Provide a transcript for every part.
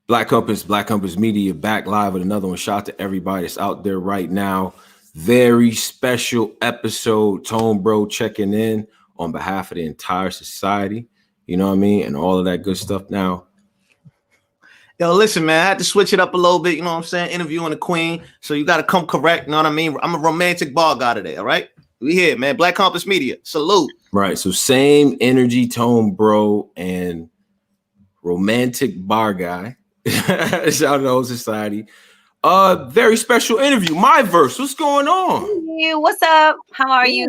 Black Compass Media, back live with another one. Shout out to everybody that's out there right now. Very special episode. Tone Bro checking in on behalf of the entire society. You know what I mean? And all of that good stuff now. Yo, listen, man, I had to switch it up a little bit, you know what I'm saying? Interviewing the queen. So you got to come correct, you know what I mean? I'm a romantic bar guy today, all right? We here, man. Black Compass Media. Salute. Right. So same energy, Tone Bro, and romantic bar guy. Shout out to the whole society. Very special interview. MyVerse, what's going on? Hey, what's up? How are you?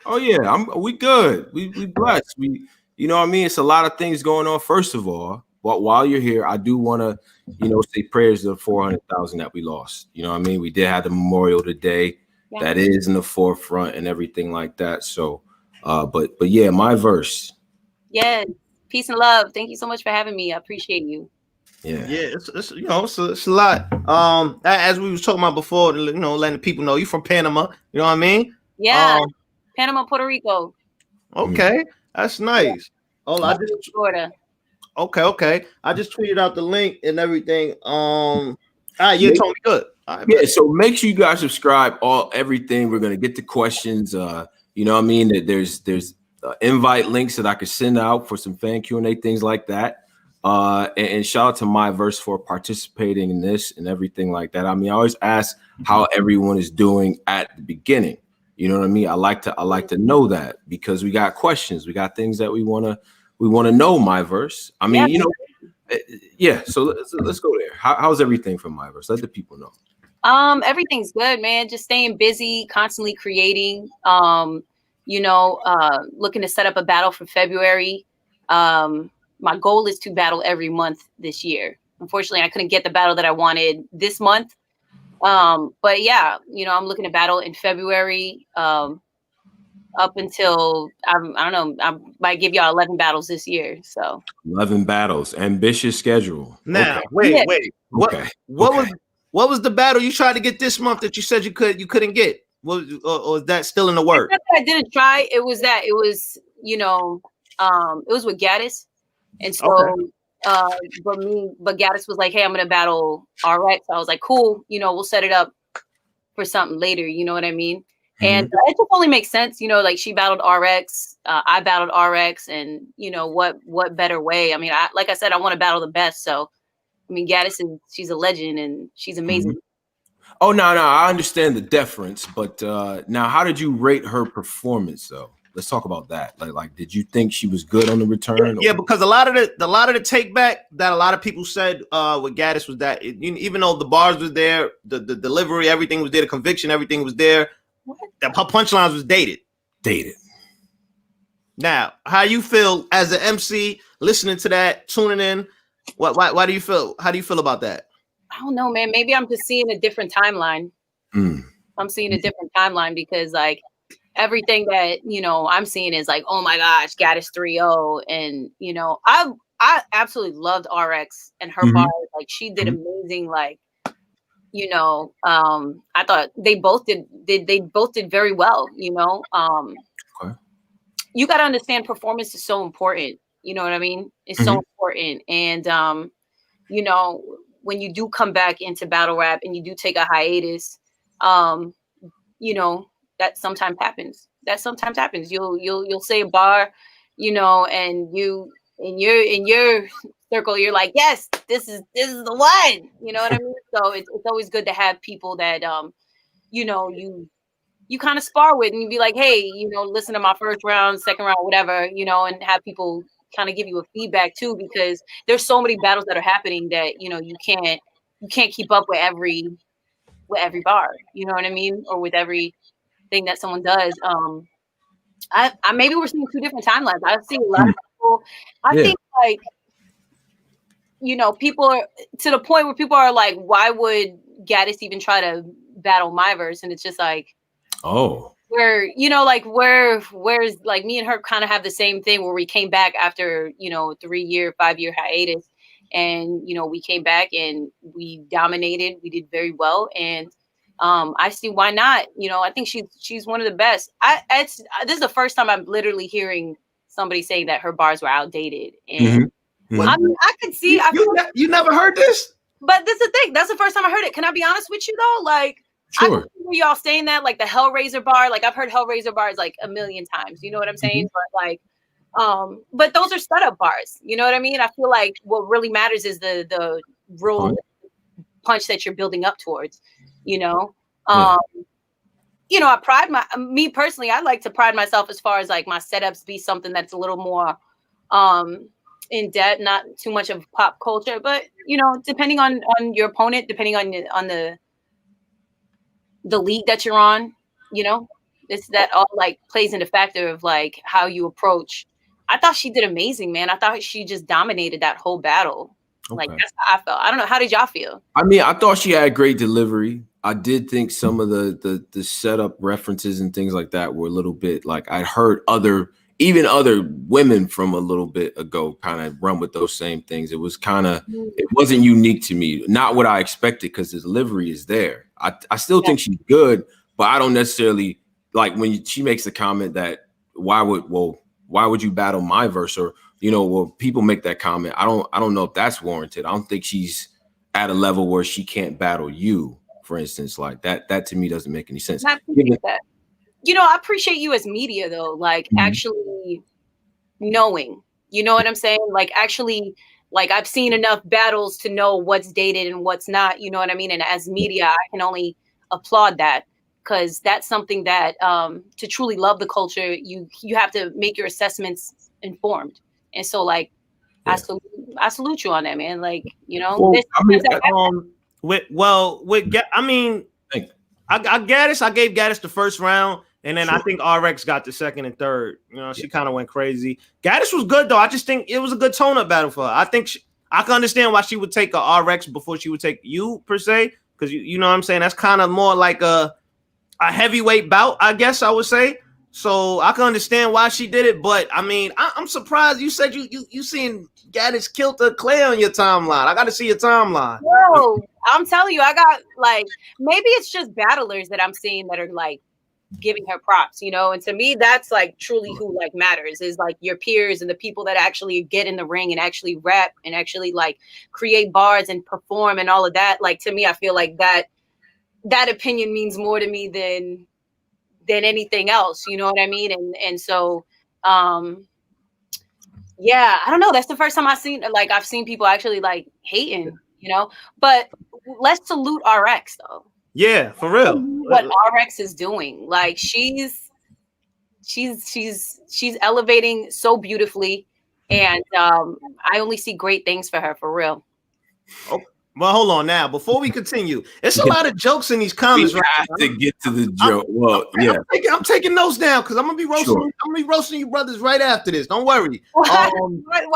Oh yeah, we good. We blessed. We, you know what I mean? It's a lot of things going on. First of all, while you're here, I do want to, say prayers to the 400,000 that we lost. You know what I mean? We did have the memorial today. Yeah. That is in the forefront and everything like that. So, but yeah, MyVerse. Yes, peace and love. Thank you so much for having me. I appreciate you. Yeah, it's a lot. As we was talking about before, letting people know you from Panama. You know what I mean? Yeah, Panama, Puerto Rico. Okay, that's nice. Oh, I just Florida. Okay. I just tweeted out the link and everything. All right, you told me good. Right, yeah, so make sure you guys subscribe. Everything. We're gonna get to questions. You know what I mean? That there's invite links that I could send out for some fan Q&A, things like that. And shout out to MyVerse for participating in this and everything like that. I mean, I always ask how everyone is doing at the beginning. You know what I mean? I like to know that because we got questions, we got things that we want to know. MyVerse. I mean, yeah. So let's go there. How's everything from MyVerse? Let the people know. Everything's good, man. Just staying busy, constantly creating. Looking to set up a battle for February. My goal is to battle every month this year. Unfortunately, I couldn't get the battle that I wanted this month. But yeah, I'm looking to battle in February, up until I don't know. I might give y'all 11 battles this year. So 11 battles, ambitious schedule. Now, wait. What was the battle you tried to get this month that you said you couldn't get? Or is that still in the work? I didn't try. It was with Gaddis. And so, but Gaddis was like, "Hey, I'm gonna battle RX." I was like, "Cool, we'll set it up for something later." You know what I mean? Mm-hmm. And it just only makes sense, like she battled RX, I battled RX, and what better way? I mean, like I said, I want to battle the best. So, I mean, Gaddis she's a legend and she's amazing. Mm-hmm. Oh no, I understand the deference, but now, how did you rate her performance though? Let's talk about that. Like, did you think she was good on the return? Yeah, because a lot of the take back that a lot of people said with Gaddis was that even though the bars was there, the delivery, everything was there, the conviction, everything was there. Her punchlines was dated. Now, how you feel as an MC listening to that, tuning in? Why do you feel? How do you feel about that? I don't know, man. Maybe I'm just seeing a different timeline. I'm seeing a different timeline because everything that I'm seeing is like, oh my gosh, Gaddis 3-0, and I absolutely loved RX and her bars. Like she did amazing. Like I thought they both did very well. Okay. You got to understand, performance is so important. You know what I mean? It's so important, and when you do come back into battle rap and you do take a hiatus, that sometimes happens. You'll say a bar, and you in your circle, you're like, yes, this is the one. You know what I mean? So it's always good to have people that you kind of spar with, and you be like, hey, listen to my first round, second round, whatever, and have people kind of give you a feedback too, because there's so many battles that are happening that you can't keep up with every bar. You know what I mean? Or with every thing that someone does. I maybe we're seeing two different timelines. I see a lot of people. I think people are to the point where people are like, why would Gaddis even try to battle MyVerse? And it's just like, where's like me and her kind of have the same thing where we came back after 3-year, 5-year hiatus, and we came back and we dominated. We did very well, and I see why not. I think she's one of the best. This is the first time I'm literally hearing somebody say that her bars were outdated, and I mean, I could see. You never heard this? But this is the thing. That's the first time I heard it. Can I be honest with you though? Like, sure. I can hear y'all saying that, like the Hellraiser bar. Like I've heard Hellraiser bars like a million times. You know what I'm saying? But those are setup bars. You know what I mean? I feel like what really matters is the real punch that you're building up towards. You know. You know, me personally, I like to pride myself as far as like my setups be something that's a little more in depth, not too much of pop culture, but you know, depending on your opponent, depending on the league that you're on, you know, it's that all like plays into factor of like how you approach. I thought she did amazing, man. I thought she just dominated that whole battle. Like that's how I felt. I don't know. How did y'all feel? I mean, I thought she had great delivery. I did think some of the setup references and things like that were a little bit like I'd heard other women from a little bit ago kind of run with those same things. It was kind of, it wasn't unique to me. Not what I expected because the delivery is there. I still think she's good, but I don't necessarily like when she makes the comment that why would you battle MyVerse, or you know, well, people make that comment. I don't know if that's warranted. I don't think she's at a level where she can't battle you, for instance. Like that to me doesn't make any sense. I appreciate that. You know, I appreciate you as media though, like actually knowing, you know what I'm saying? Like actually, like I've seen enough battles to know what's dated and what's not, you know what I mean? And as media, I can only applaud that because that's something that to truly love the culture, you have to make your assessments informed. And so like, I salute you on that, man. Like, you know, I gave Gaddis the first round, and then I think RX got the second and third. You know, she kind of went crazy. Gaddis was good though. I just think it was a good tone-up battle for her. I think I can understand why she would take a RX before she would take you per se, because you know what I'm saying. That's kind of more like a heavyweight bout, I guess I would say. So I can understand why she did it, but I mean, I'm surprised you said you seen Gaddis killed the Clay on your timeline. I got to see your timeline. Whoa, I'm telling you, I got like maybe it's just battlers that I'm seeing that are like giving her props, you know. And to me, that's like truly who like matters is like your peers and the people that actually get in the ring and actually rap and actually like create bars and perform and all of that. Like to me, I feel like that opinion means more to me than anything else, you know what I mean? And so yeah, I don't know. That's the first time I've seen people actually like hating, you know. But let's salute RX though. Yeah, for real. What RX is doing, like she's elevating so beautifully, and I only see great things for her, for real. Oh. Well, hold on now. Before we continue, it's a lot of jokes in these comments. We have to get to the joke. I'm taking notes down because I'm gonna be roasting. Sure. I'm gonna be roasting you brothers right after this. Don't worry. Why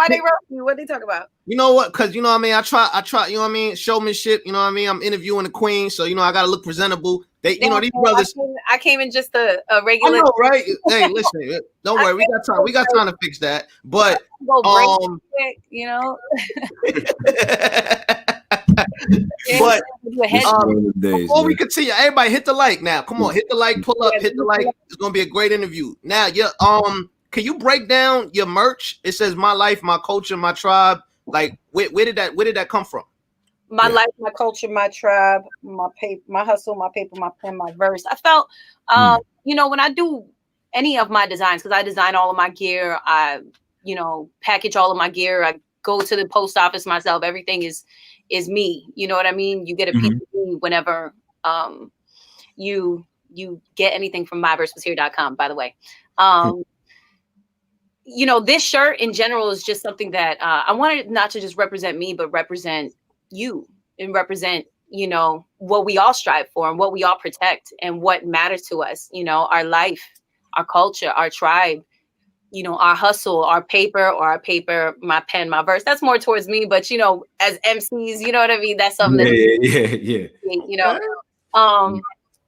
they roasting you? What they talk about? You know what? Because you know what I mean. I try. You know what I mean. Showmanship. You know what I mean. I'm interviewing the queen, so you know I gotta look presentable. These brothers. I came in just a regular. I know, right? Hey, listen. Don't worry. We got time. We got time to fix that. But you know. But before we continue, everybody hit the like now. Come on, hit the like, pull up, hit the like. It's gonna be a great interview. Now, can you break down your merch? It says my life, my culture, my tribe. Like, where did that come from? My life, my culture, my tribe, my paper, my hustle, my paper, my pen, my verse. I felt, you know, when I do any of my designs, because I design all of my gear, I, you know, package all of my gear. I go to the post office myself. Everything is me. You know what I mean? You get a piece of me whenever you get anything from MyVerseWasHere.com, by the way. You know, this shirt in general is just something that I wanted not to just represent me, but represent you and represent, you know, what we all strive for and what we all protect and what matters to us, you know, our life, our culture, our tribe, you know, our hustle, our paper, my pen, my verse. That's more towards me, but you know, as MCs, you know what I mean? That's something yeah. You know.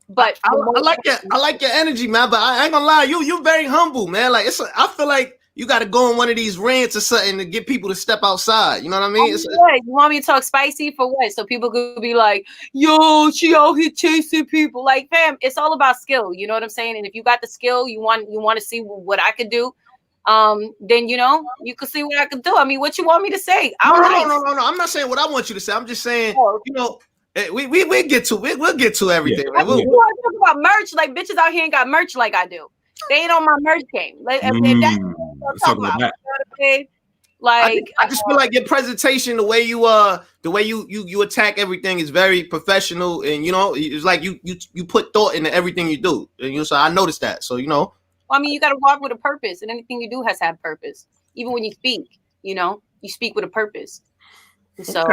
But I like your energy, man. But I ain't gonna lie, you very humble, man. Like I feel like you got to go on one of these rants or something to get people to step outside. You know what I mean? You want me to talk spicy for what? So people could be like, yo, she out here chasing people. Like, fam, it's all about skill. You know what I'm saying? And if you got the skill, you want to see what I could do. then you can see what I can do. I mean, what you want me to say? No. I'm not saying what I want you to say. I'm just saying, we'll get to everything. Yeah. You want to talk about merch? Like bitches out here ain't got merch like I do. They ain't on my merch game. Like, if that's what I'm talking about. That. Like, I just feel like your presentation, the way you attack everything is very professional, and it's like you put thought into everything you do, and so I noticed that. So Well, I mean, you got to walk with a purpose, and anything you do has to have purpose. Even when you speak, you speak with a purpose. So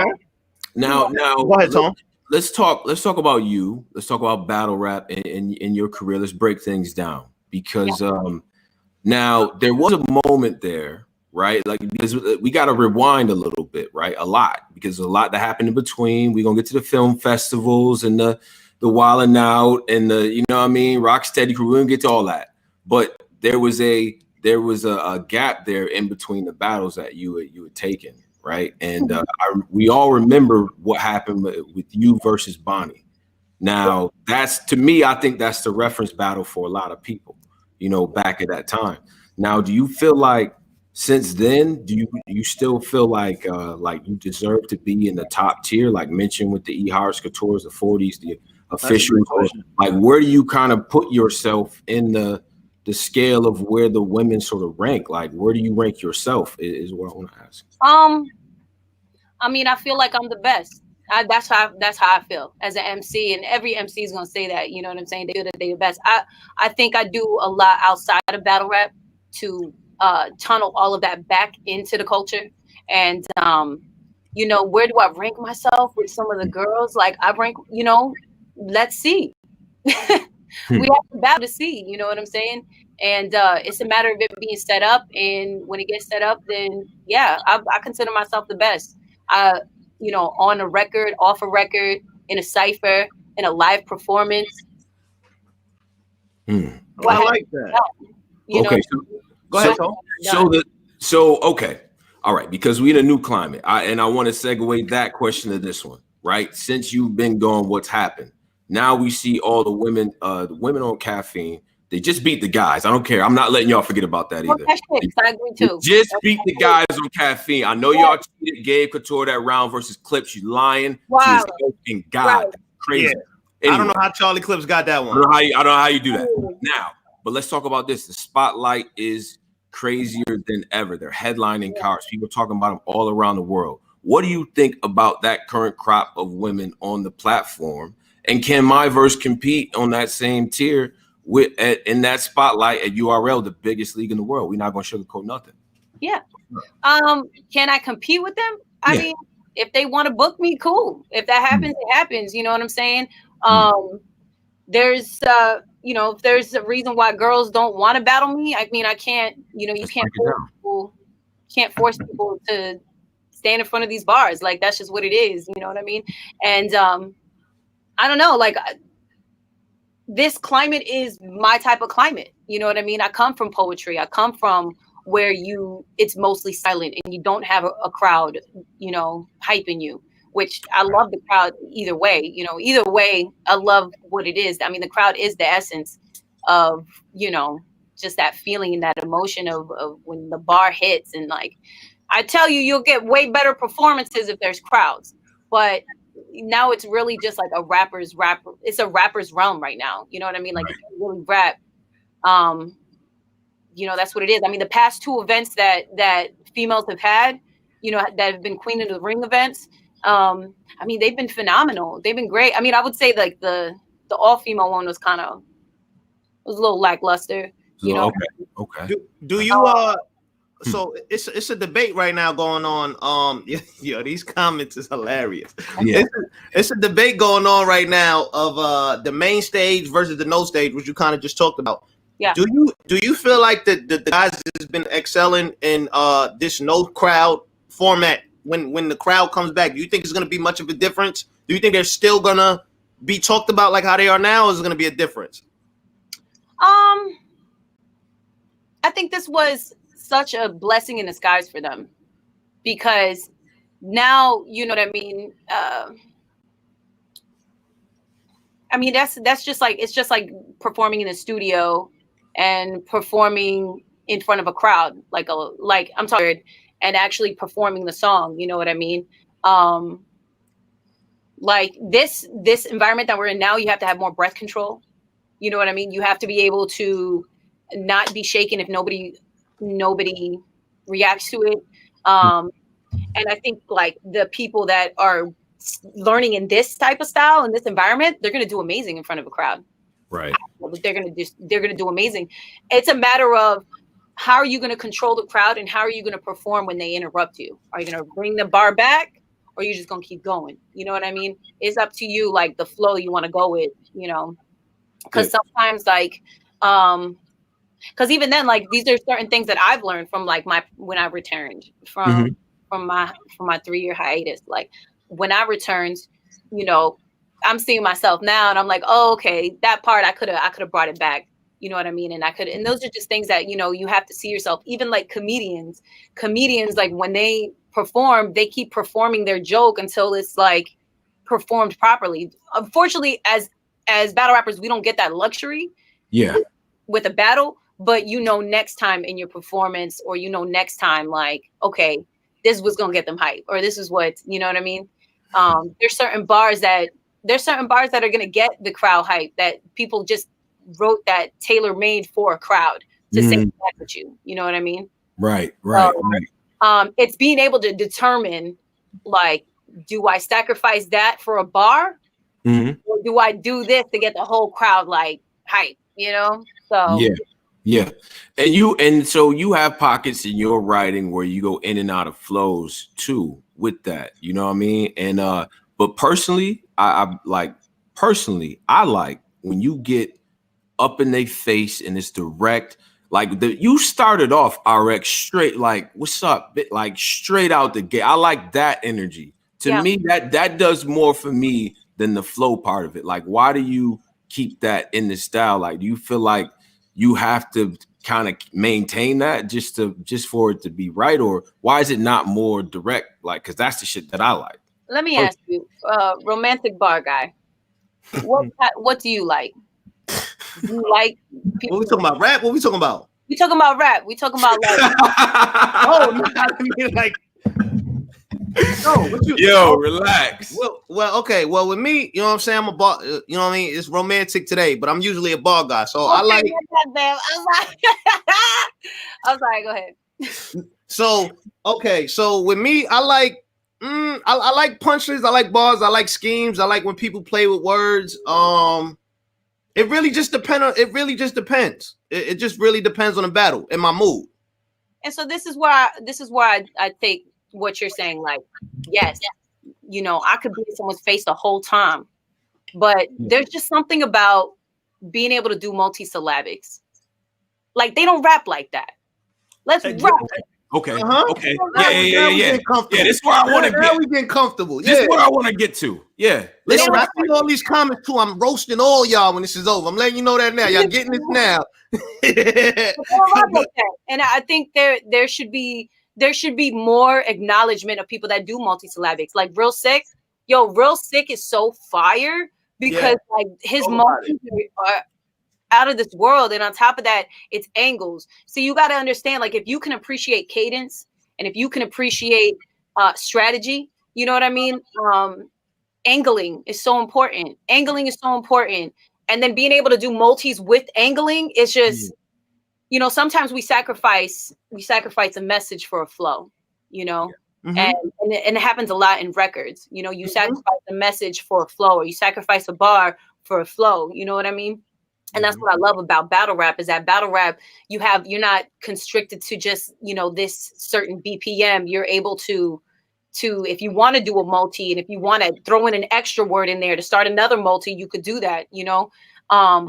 now, go ahead, Tom. Let's talk about you. Let's talk about battle rap in your career. Let's break things down because now there was a moment there, right? Like, because we got to rewind a little bit, right? A lot, because a lot that happened in between. We're gonna get to the film festivals and the Wildin' Out and the Rocksteady Crew. We're gonna get to all that, but there was a gap there in between the battles that you had taken, right? And we all remember what happened with you versus Bonnie. Now, that's, to me, I think that's the reference battle for a lot of people, back at that time. Now, do you feel like since then, do you still feel like you deserve to be in the top tier, like mentioned with the E. Harris Couture's, the 40s, the officials? Like, where do you kind of put yourself in the scale of where the women sort of rank? Like, where do you rank yourself is what I want to ask. I mean, I feel like I'm the best. That's how I feel as an MC, and every MC is gonna say that. You know what I'm saying? They feel that they're the best. I think I do a lot outside of battle rap to tunnel all of that back into the culture. And where do I rank myself with some of the girls? Like, I rank, let's see. We have to battle to see, you know what I'm saying? And it's a matter of it being set up, and when it gets set up, then I consider myself the best. On a record, off a record, in a cypher, in a live performance. I like that. Okay, go ahead, Tom. Okay, all right, because we're in a new climate, I want to segue that question to this one, right? Since you've been gone, what's happened? Now we see all the women on Caffeine. They just beat the guys. I don't care. I'm not letting y'all forget about that either. I agree too. Just beat the guys on Caffeine. I know y'all cheated, gave Couture that round versus Clips. You lying to his fucking God. Right. Crazy. Yeah. Anyway, I don't know how Charlie Clips got that one. I don't know how you do that. Now, but let's talk about this. The spotlight is crazier than ever. They're headlining cars. People talking about them all around the world. What do you think about that current crop of women on the platform? And can MyVerse compete on that same tier in that spotlight at URL, the biggest league in the world? We're not going to sugarcoat nothing. Yeah. Can I compete with them? I mean, if they want to book me, cool. If that happens, it happens. You know what I'm saying? There's, if there's a reason why girls don't want to battle me, I mean, I can't, you can't force people to stand in front of these bars. Like, that's just what it is. You know what I mean? And I don't know, like, this climate is my type of climate. You know what I mean? I come from poetry. I come from where it's mostly silent and you don't have a crowd, hyping you, which I love the crowd either way. Either way, I love what it is. I mean, the crowd is the essence of, just that feeling and that emotion of when the bar hits. And like, I tell you, you'll get way better performances if there's crowds. But now it's really just like it's a rapper's realm right now. You know what I mean? Like, if you really rap, that's what it is. I mean, the past two events that females have had, that have been Queen of the Ring events, I mean, they've been phenomenal. They've been great. I mean, I would say like the all-female one was a little lackluster. Okay. Do you so it's a debate right now going on. These comments is hilarious. Yeah. It's a debate going on right now of the main stage versus the no stage, which you kind of just talked about. Yeah. Do you feel like the guys has been excelling in this no crowd format when the crowd comes back? Do you think it's going to be much of a difference? Do you think they're still going to be talked about like how they are now, or is it going to be a difference? I think this was such a blessing in disguise for them, because now, you know what I mean? I mean, that's just like, it's just like performing in the studio and performing in front of a crowd, like I'm talking, and actually performing the song. You know what I mean? Like this environment that we're in now, you have to have more breath control. You know what I mean? You have to be able to not be shaken if nobody reacts to it. And I think like the people that are learning in this type of style, in this environment, they're going to do amazing in front of a crowd. Right. They're going to do amazing. It's a matter of how are you going to control the crowd and how are you going to perform when they interrupt you? Are you going to bring the bar back or are you just going to keep going? You know what I mean? It's up to you, like the flow you want to go with, you know, because sometimes like, because even then, like these are certain things that I've learned from like when I returned from my 3-year hiatus. Like when I returned, you know, I'm seeing myself now and I'm like, oh, okay, that part I could have brought it back. You know what I mean? And those are just things that, you know, you have to see yourself. Even like comedians, like when they perform, they keep performing their joke until it's like performed properly. Unfortunately, as battle rappers, we don't get that luxury. Yeah. With a battle, but you know, next time in your performance, or you know, next time, like, okay, this was gonna get them hype, or this is what, you know what I mean? There's certain bars that are gonna get the crowd hype, that people just wrote that tailor-made for a crowd to say that with you. You know what I mean? Right. It's being able to determine, like, do I sacrifice that for a bar, or do I do this to get the whole crowd like hype? You know? So yeah. And so you have pockets in your writing where you go in and out of flows too with that. You know what I mean? And but personally, I like when you get up in their face and it's direct. Like you started off RX straight, like, what's up? Like straight out the gate. I like that energy. To me, that does more for me than the flow part of it. Like, why do you keep that in the style? Like, do you feel like you have to kind of maintain that just for it to be right? Or why is it not more direct? Like, because that's the shit that I like. Let me ask you, romantic bar guy, what do you like? Do you like people? What we talking about? Rap? What we talking about? We talking about rap. We talking about like oh no, I mean like relax. Well, okay. Well, with me, you know what I'm saying? I'm a bar, you know what I mean? It's romantic today, but I'm usually a bar guy. So I like I'm sorry, go ahead. So with me, I like I like punches, I like bars, I like schemes, I like when people play with words. It really just depends. It just really depends on the battle and my mood. And so this is where I take what you're saying. Like, yes, you know, I could be in someone's face the whole time, but there's just something about being able to do multisyllabics. Like, they don't rap like that. Let's rap. Okay. Okay. Yeah. This is where I want to get. Now we getting comfortable. This is where I want to get to. Yeah. Listen, I see all these comments too. I'm roasting all y'all when this is over. I'm letting you know that now. Y'all getting this now. And I think there should be more acknowledgement of people that do multisyllabics. Like Real Sick. Real Sick is so fire because like his multi are out of this world, and on top of that, it's angles. So you got to understand, like, if you can appreciate cadence and if you can appreciate strategy, you know what I mean? Angling is so important. And then being able to do multis with angling is just, you know, sometimes we sacrifice a message for a flow, you know, and it happens a lot in records. You know, you sacrifice a message for a flow, or you sacrifice a bar for a flow. You know what I mean? And that's what I love about battle rap, is that battle rap, you're not constricted to just, you know, this certain BPM. You're able to, if you want to do a multi, and if you want to throw in an extra word in there to start another multi, you could do that, you know? I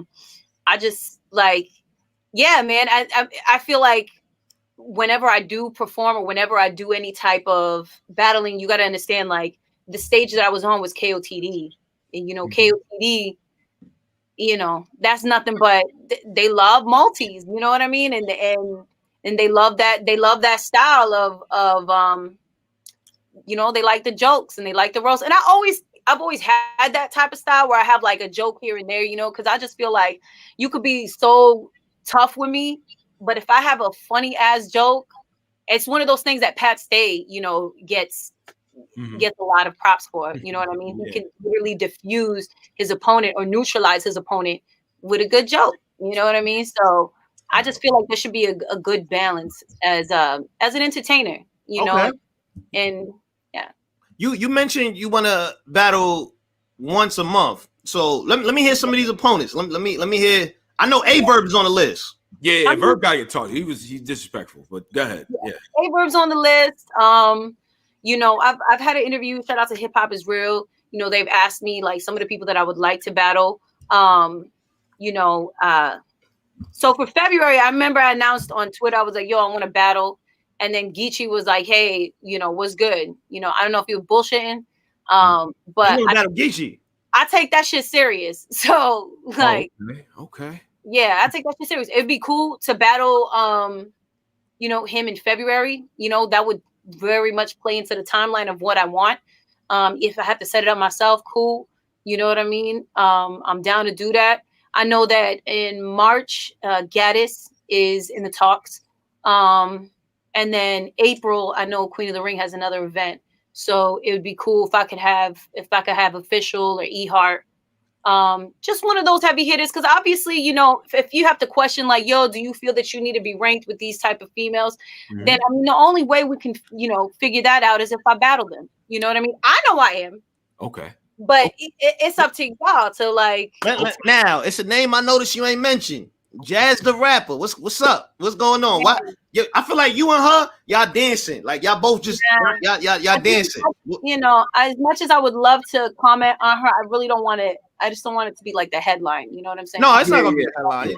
just like, yeah, man, I feel like whenever I do perform or whenever I do any type of battling, you got to understand, like, the stage that I was on was KOTD, and, you know, KOTD, you know, that's nothing but they love multis, you know what I mean? And they love that style of you know, they like the jokes and they like the roast. And I've always had that type of style where I have like a joke here and there, you know, because I just feel like you could be so tough with me But if I have a funny ass joke, it's one of those things that Pat Stay, gets a lot of props for. You know what I mean? He can literally diffuse his opponent or neutralize his opponent with a good joke. You know what I mean? So I just feel like there should be a good balance as an entertainer. And yeah. You mentioned you want to battle once a month. So let me hear some of these opponents. Let me hear. I know Aye Verb is on the list. Yeah, Verb got your talk. He's disrespectful, but go ahead. Yeah. Aye Verb's on the list. I've had an interview. Shout out to Hip Hop Is Real. They've asked me like some of the people that I would like to battle. So for February, I remember I announced on Twitter, I was like, yo, I want to battle. And then Geechee was like, hey, what's good? I don't know if he was bullshitting. But battle Geechee. I take that shit serious. So like, okay. Yeah, I take that shit serious. It'd be cool to battle, him in February. That would very much play into the timeline of what I want. If I have to set it up myself, cool. You know what I mean? I'm down to do that. I know that in March, Gaddis is in the talks. And then April, I know Queen of the Ring has another event. So it would be cool if I could have Official or E-Heart. Just one of those heavy hitters, because obviously, if you have to question like, yo, do you feel that you need to be ranked with these type of females? Then the only way we can, figure that out is if I battle them. You know what I mean? I know I am. Okay. But it's up to y'all to like. Now it's a name I noticed you ain't mentioned. Jazz the rapper. What's up? What's going on? Why? I feel like you and her, y'all dancing. Like y'all both just y'all dancing. As much as I would love to comment on her, I really don't want it. I just don't want it to be like the headline. You know what I'm saying? No, it's not gonna be a headline.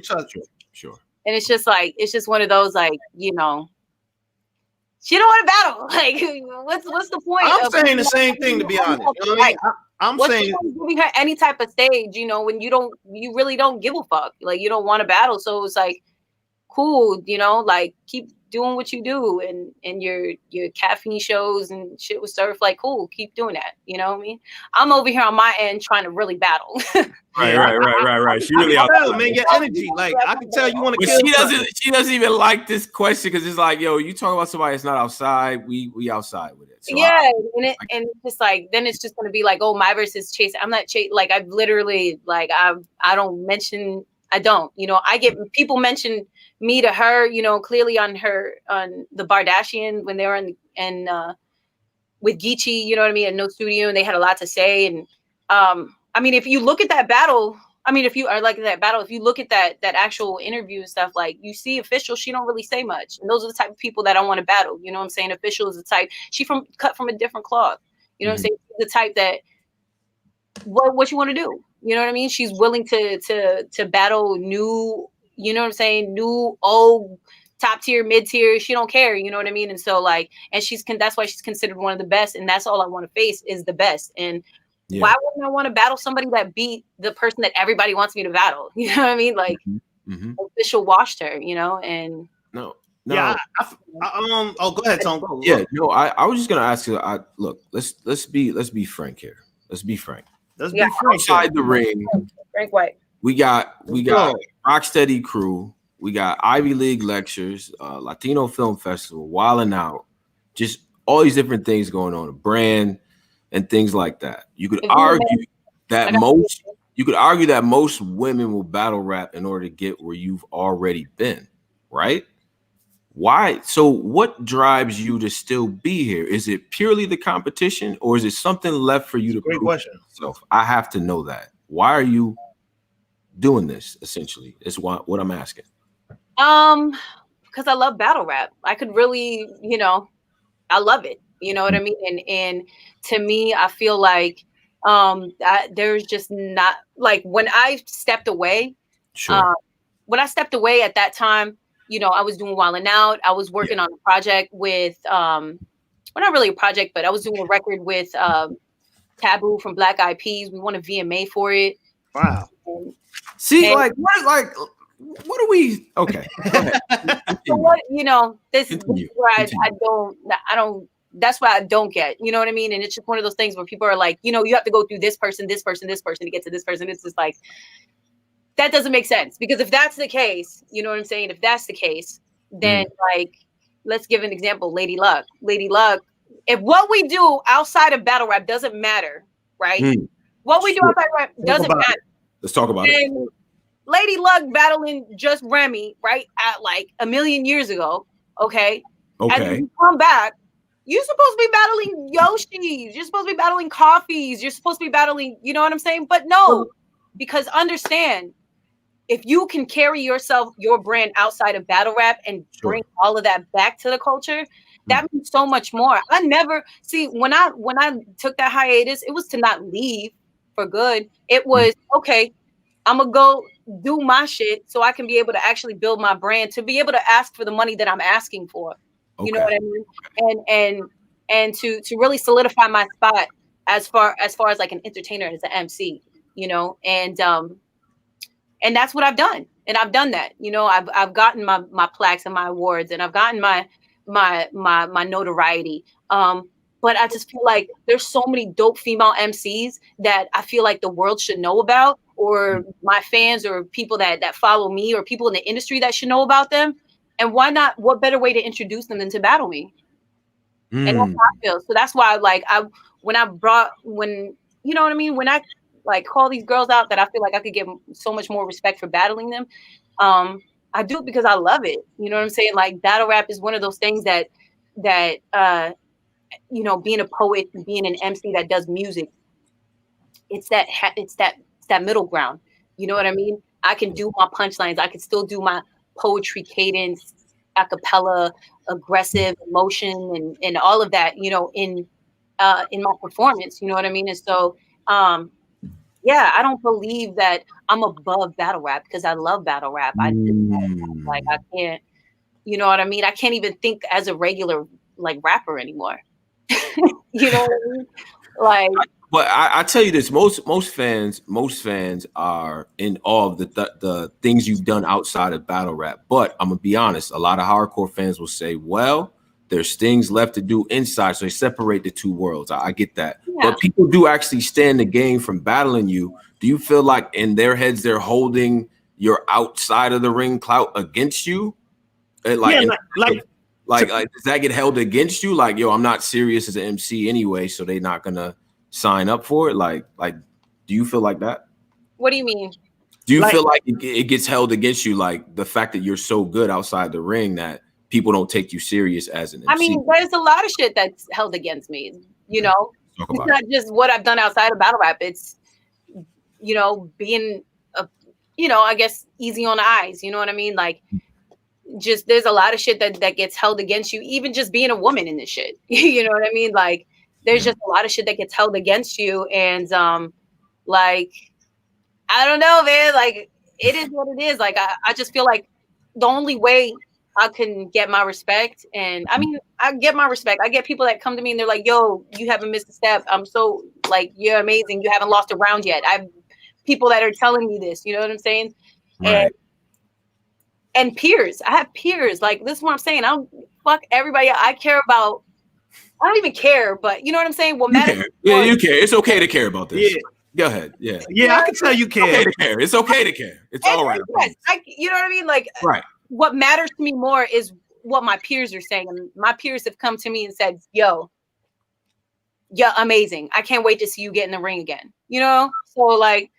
Sure. And it's just one of those like, she don't want to battle. Like, what's the point? I'm saying the same thing, to be honest. You know what I mean? I'm saying giving her any type of stage, when you really don't give a fuck. Like, you don't want to battle. So it's like, cool, like keep doing what you do and your caffeine shows and shit with Surf. Like, cool, keep doing that. You know what I mean? I'm over here on my end trying to really battle. Right. She really out there, man. Your energy, like I can tell you want to kill. She doesn't even like this question because it's like, yo, you talk about somebody that's not outside. We outside with it. So and it's just like then it's just gonna be like, oh, MyVerse is chasing. I'm not chasing. Like I've literally I don't mention. I don't. I get people mention me to her. Clearly on the Bardashian when they were in with Geechee. You know what I mean? At No Studio, and they had a lot to say. And I mean, if you look at that battle. I mean, if you are like that battle, if you look at that actual interview and stuff, like you see Official, she don't really say much. And those are the type of people that I want to battle. You know what I'm saying? Official is the type, cut from a different cloth. You know what I'm saying? She's the type that what you want to do. You know what I mean? She's willing to battle new, you know what I'm saying? New, old, top tier, mid tier. She don't care. You know what I mean? And so like, and that's why she's considered one of the best. And that's all I want to face is the best. And why wouldn't I want to battle somebody that beat the person that everybody wants me to battle? You know what I mean? Like Official washed her, and no. Yeah. Go ahead, Tom. Yeah, no. I was just gonna ask you. Look, let's be frank here. Let's be frank. Let's be frank. Outside the ring, Frank White. We got Rocksteady Crew. We got Ivy League lectures, Latino Film Festival, Wildin' Out, just all these different things going on. A brand. And things like that. You could argue that most women will battle rap in order to get where you've already been, right? Why? So what drives you to still be here? Is it purely the competition, or is it something left for you to prove yourself? I have to know that. Why are you doing this? Essentially, is what I'm asking. Because I love battle rap. I could really, I love it. You know what I mean? And to me, I feel like there's just not like when I stepped away. Sure. When I stepped away at that time, I was doing Wildin' Out. I was working on a project with well, not really a project, but I was doing a record with Taboo from Black Eyed Peas. We won a VMA for it. Wow. What are we? Okay. So what, this is where I don't. That's what I don't get. You know what I mean? And it's just one of those things where people are like, you have to go through this person to get to this person. It's just like, that doesn't make sense, because if that's the case, you know what I'm saying? If that's the case, then like, let's give an example. Lady Luck, if what we do outside of battle rap doesn't matter, right? What we do outside of rap doesn't matter. Let's talk about it. Lady Luck battling just Remy, right? At like a million years ago. Okay. And then you come back, you're supposed to be battling Yoshis. You're supposed to be battling Coffees. You're supposed to be battling, you know what I'm saying? But no, because understand, if you can carry your brand outside of battle rap and bring all of that back to the culture, that means so much more. I never see when I took that hiatus, it was to not leave for good. It was okay, I'm gonna go do my shit so I can be able to actually build my brand, to be able to ask for the money that I'm asking for. You know what I mean? And to really solidify my spot as far as like an entertainer, as an MC, you know, and that's what I've done. And I've done that. You know, I've gotten my plaques and my awards, and I've gotten my notoriety. But I just feel like there's so many dope female MCs that I feel like the world should know about, or my fans or people that follow me or people in the industry that should know about them. And why not? What better way to introduce them than to battle me? And that's how I feel. So that's why, like, when you know what I mean? When I like call these girls out that I feel like I could get so much more respect for battling them, I do it because I love it. You know what I'm saying? Like, battle rap is one of those things that you know, being a poet and being an MC that does music, it's that middle ground. You know what I mean? I can do my punchlines. I can still do my poetry cadence, a cappella, aggressive emotion, and all of that, you know, in my performance. You know what I mean? And so, yeah, I don't believe that I'm above battle rap because I love battle rap. I can't, you know what I mean? I can't even think as a regular like rapper anymore. You know what I mean? Like, but I tell you this: most fans are in awe of the things you've done outside of battle rap. But I'm gonna be honest: a lot of hardcore fans will say, "Well, there's things left to do inside," so they separate the two worlds. I get that, but people do actually stand the game from battling you. Do you feel like in their heads they're holding your outside of the ring clout against you? And like, does that get held against you? Like, yo, I'm not serious as an MC anyway, so they're not gonna sign up for it. Like, do you feel like that? What do you mean? Do you feel like it gets held against you, like the fact that you're so good outside the ring that people don't take you serious as an MC? I mean, there's a lot of shit that's held against me. You know, it's not just what I've done outside of battle rap. It's, you know, being you know, I guess easy on the eyes. You know what I mean? Like, just there's a lot of shit that gets held against you, even just being a woman in this shit. You know what I mean? Like, there's just a lot of shit that gets held against you. And like, I don't know, man. Like, it is what it is. Like, I just feel like the only way I can get my respect, and I mean, I get my respect. I get people that come to me and they're like, yo, you haven't missed a step. I'm so, like, you're amazing. You haven't lost a round yet. I have people that are telling me this, you know what I'm saying? Right. And peers. I have peers. Like, this is what I'm saying. I don't fuck everybody. I don't even care, but you know what I'm saying? What matters? Yeah, you care. It's okay to care about this. Yeah. Go ahead. Yeah. Yeah, I can tell you care. It's okay to care. It's all right. Yes, you know what I mean? Like, right. What matters to me more is what my peers are saying. And my peers have come to me and said, yo, yeah, amazing. I can't wait to see you get in the ring again. You know? So like,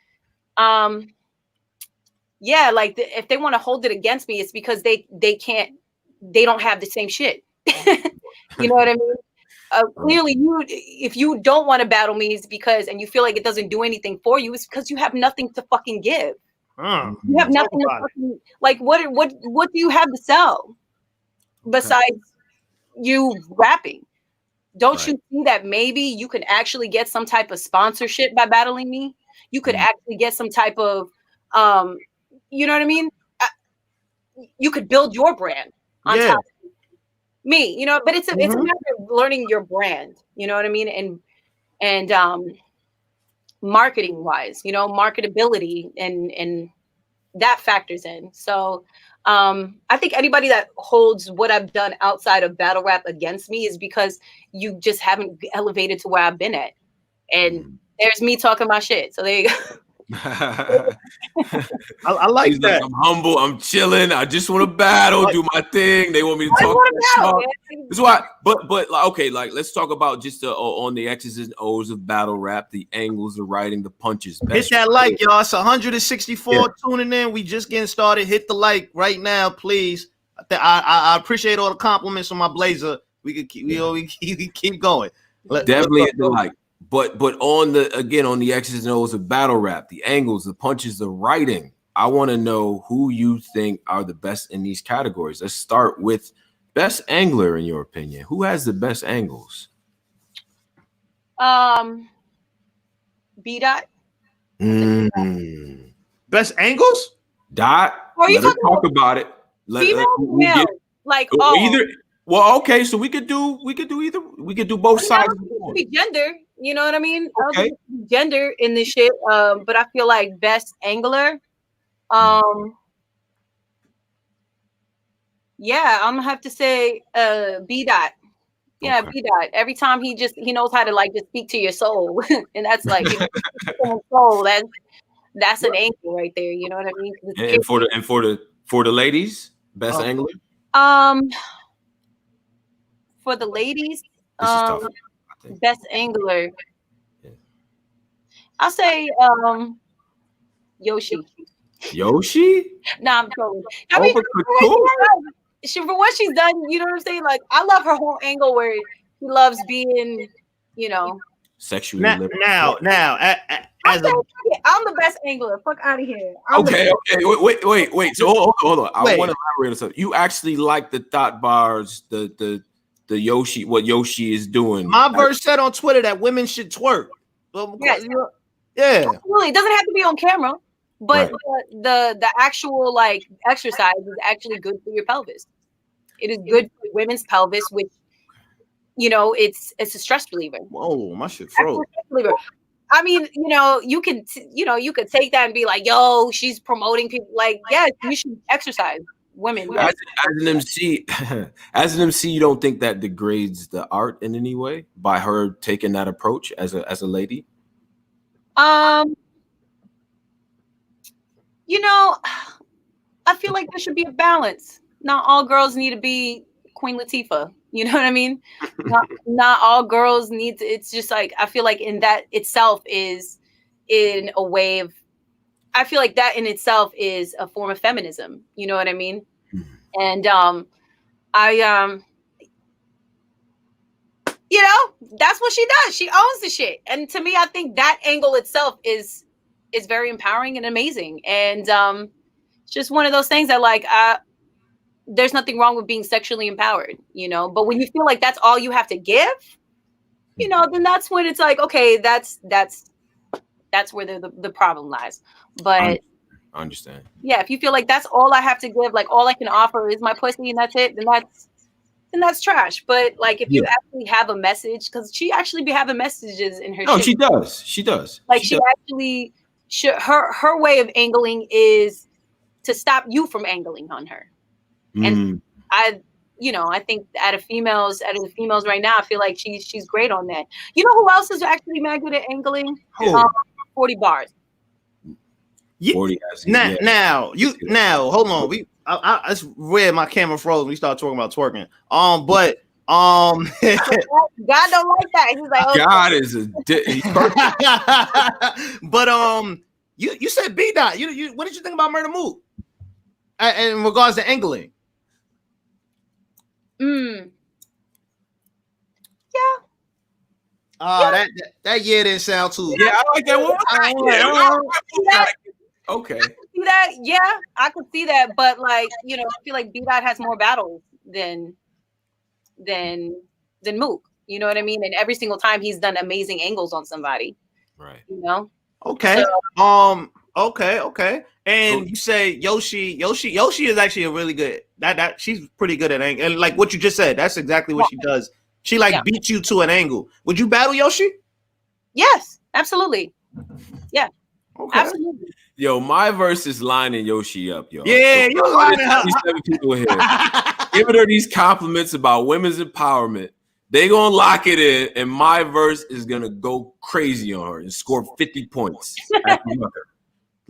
yeah, like if they want to hold it against me, it's because they don't have the same shit. You know what I mean? Clearly, if you don't want to battle me, it's because, and you feel like it doesn't do anything for you, it's because you have nothing to fucking give. You have nothing to fucking, like, what do you have to sell besides you rapping? Don't you see that maybe you could actually get some type of sponsorship by battling me? You could actually get some type of, you know what I mean? You could build your brand on top of me, you know, but it's a matter of learning your brand, you know what I mean? And marketing wise, you know, marketability and that factors in. So I think anybody that holds what I've done outside of battle rap against me is because you just haven't elevated to where I've been at. And there's me talking my shit. So there you go. I like that. Like, I'm humble. I'm chilling. I just want to battle, do my thing. They want me to talk. That's why. But like, okay, like let's talk about just on the X's and O's of battle rap, the angles, the writing, the punches. Hit that like, y'all. It's 164 tuning in. We just getting started. Hit the like right now, please. I appreciate all the compliments on my blazer. We could keep going. Definitely hit the like. But on the X's and O's of battle rap, the angles, the punches, the writing, I want to know who you think are the best in these categories. Let's start with best angler, in your opinion. Who has the best angles? B Dot. Best angles? Dot. Let us talk about it. Either. Well, okay, so we could do either. We could do both sides. Be gender, you know what I mean? Okay. Gender in this shit. But I feel like best angler. Yeah, I'm gonna have to say B Dot. Yeah, okay. B Dot. Every time he knows how to like just speak to your soul, and that's like soul. That's an angle right there. You know what I mean? And for the ladies, best angler. For the ladies, best angler. Yeah. I'll say Yoshi. Yoshi? Nah, I'm trolling. I mean, for what she's done, you know what I'm saying? Like, I love her whole angle where she loves being, sexually. I'm the best angler. Fuck out of here. Okay. Wait. So hold on. I want to elaborate on something. You actually like the thought bars, the Yoshi, what Yoshi is doing. MyVerse said on Twitter that women should twerk. Yes. Yeah. Absolutely. It doesn't have to be on camera, but the actual like exercise is actually good for your pelvis. It is good for women's pelvis, which it's a stress reliever. Whoa, my shit froze. I mean, you could take that and be like, yo, she's promoting people. Like, yes, you should exercise. Women. As an MC, you don't think that degrades the art in any way by her taking that approach as a lady? I feel like there should be a balance. Not all girls need to be Queen Latifah. You know what I mean? not all girls need to. It's just like I feel like in that itself is in a way of. I feel like that in itself is a form of feminism. You know what I mean? And that's what she does. She owns the shit. And to me, I think that angle itself is very empowering and amazing. And it's just one of those things that like there's nothing wrong with being sexually empowered, but when you feel like that's all you have to give, then that's when it's like, okay, that's where the problem lies. But I understand. Yeah, if you feel like that's all I have to give, like all I can offer is my pussy and that's it, then that's trash. But like if you actually have a message, because she actually be having messages in her. No, she does. Like she actually her way of angling is to stop you from angling on her. And I think out of the females right now, I feel like she's great on that. You know who else is actually mad good at angling? 40 bars. 40 now, hold on. It's weird. My camera froze when we started talking about twerking. But God don't like that. He's like, oh, God is a but you said B Dot. You what did you think about Murder Mook? In regards to angling. Yeah. That didn't sound too. Yeah, I like that one. Okay. I can see that. Yeah, I could see that. But like, I feel like B Dot has more battles than Mook. You know what I mean? And every single time he's done amazing angles on somebody. Right. Okay. So, okay. And you say Yoshi is actually a really good that she's pretty good at angle. And like what you just said, that's exactly what she does. She beats you to an angle. Would you battle Yoshi? Yes, absolutely. Yeah. Okay. Absolutely. Yo, MyVerse is lining Yoshi up, yo. Yeah, you're lining up. 37 people here. Giving her these compliments about women's empowerment. They gonna lock it in, and MyVerse is gonna go crazy on her and score 50 points.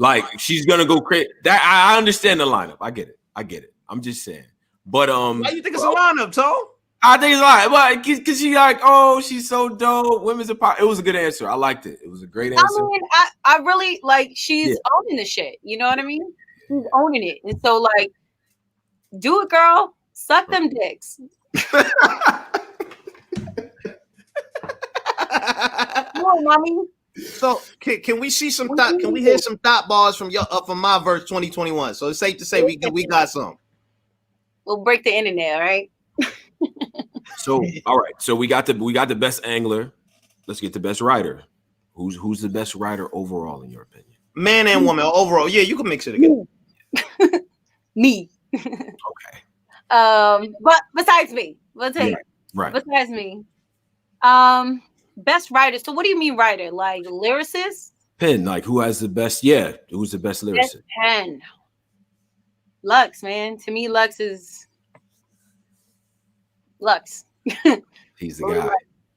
Like she's gonna go crazy. That I understand the lineup. I get it. I'm just saying. But why you think it's a lineup, Toe? I think it's like, well, because she like, oh, she's so dope. Women's empowerment. It was a good answer. I liked it. It was a great answer. I mean, I really like she's owning the shit. You know what I mean? She's owning it, and so like, do it, girl. Suck them dicks. Come on, mommy. So can we see some thought? Can we hear some thought bars from from MyVerse 2021? So it's safe to say we got some. We'll break the internet, all right? So all right. So we got the best angler. Let's get the best rider. Who's the best rider overall in your opinion? Man and woman overall. Yeah, you can mix it again. Me. Okay. But besides me, right. Besides me, best writer. So what do you mean writer? Like lyricist? Pen. Like who has the best? Yeah, who's the best lyricist? Best pen. Lux, man. To me, Lux is Lux. He's the guy.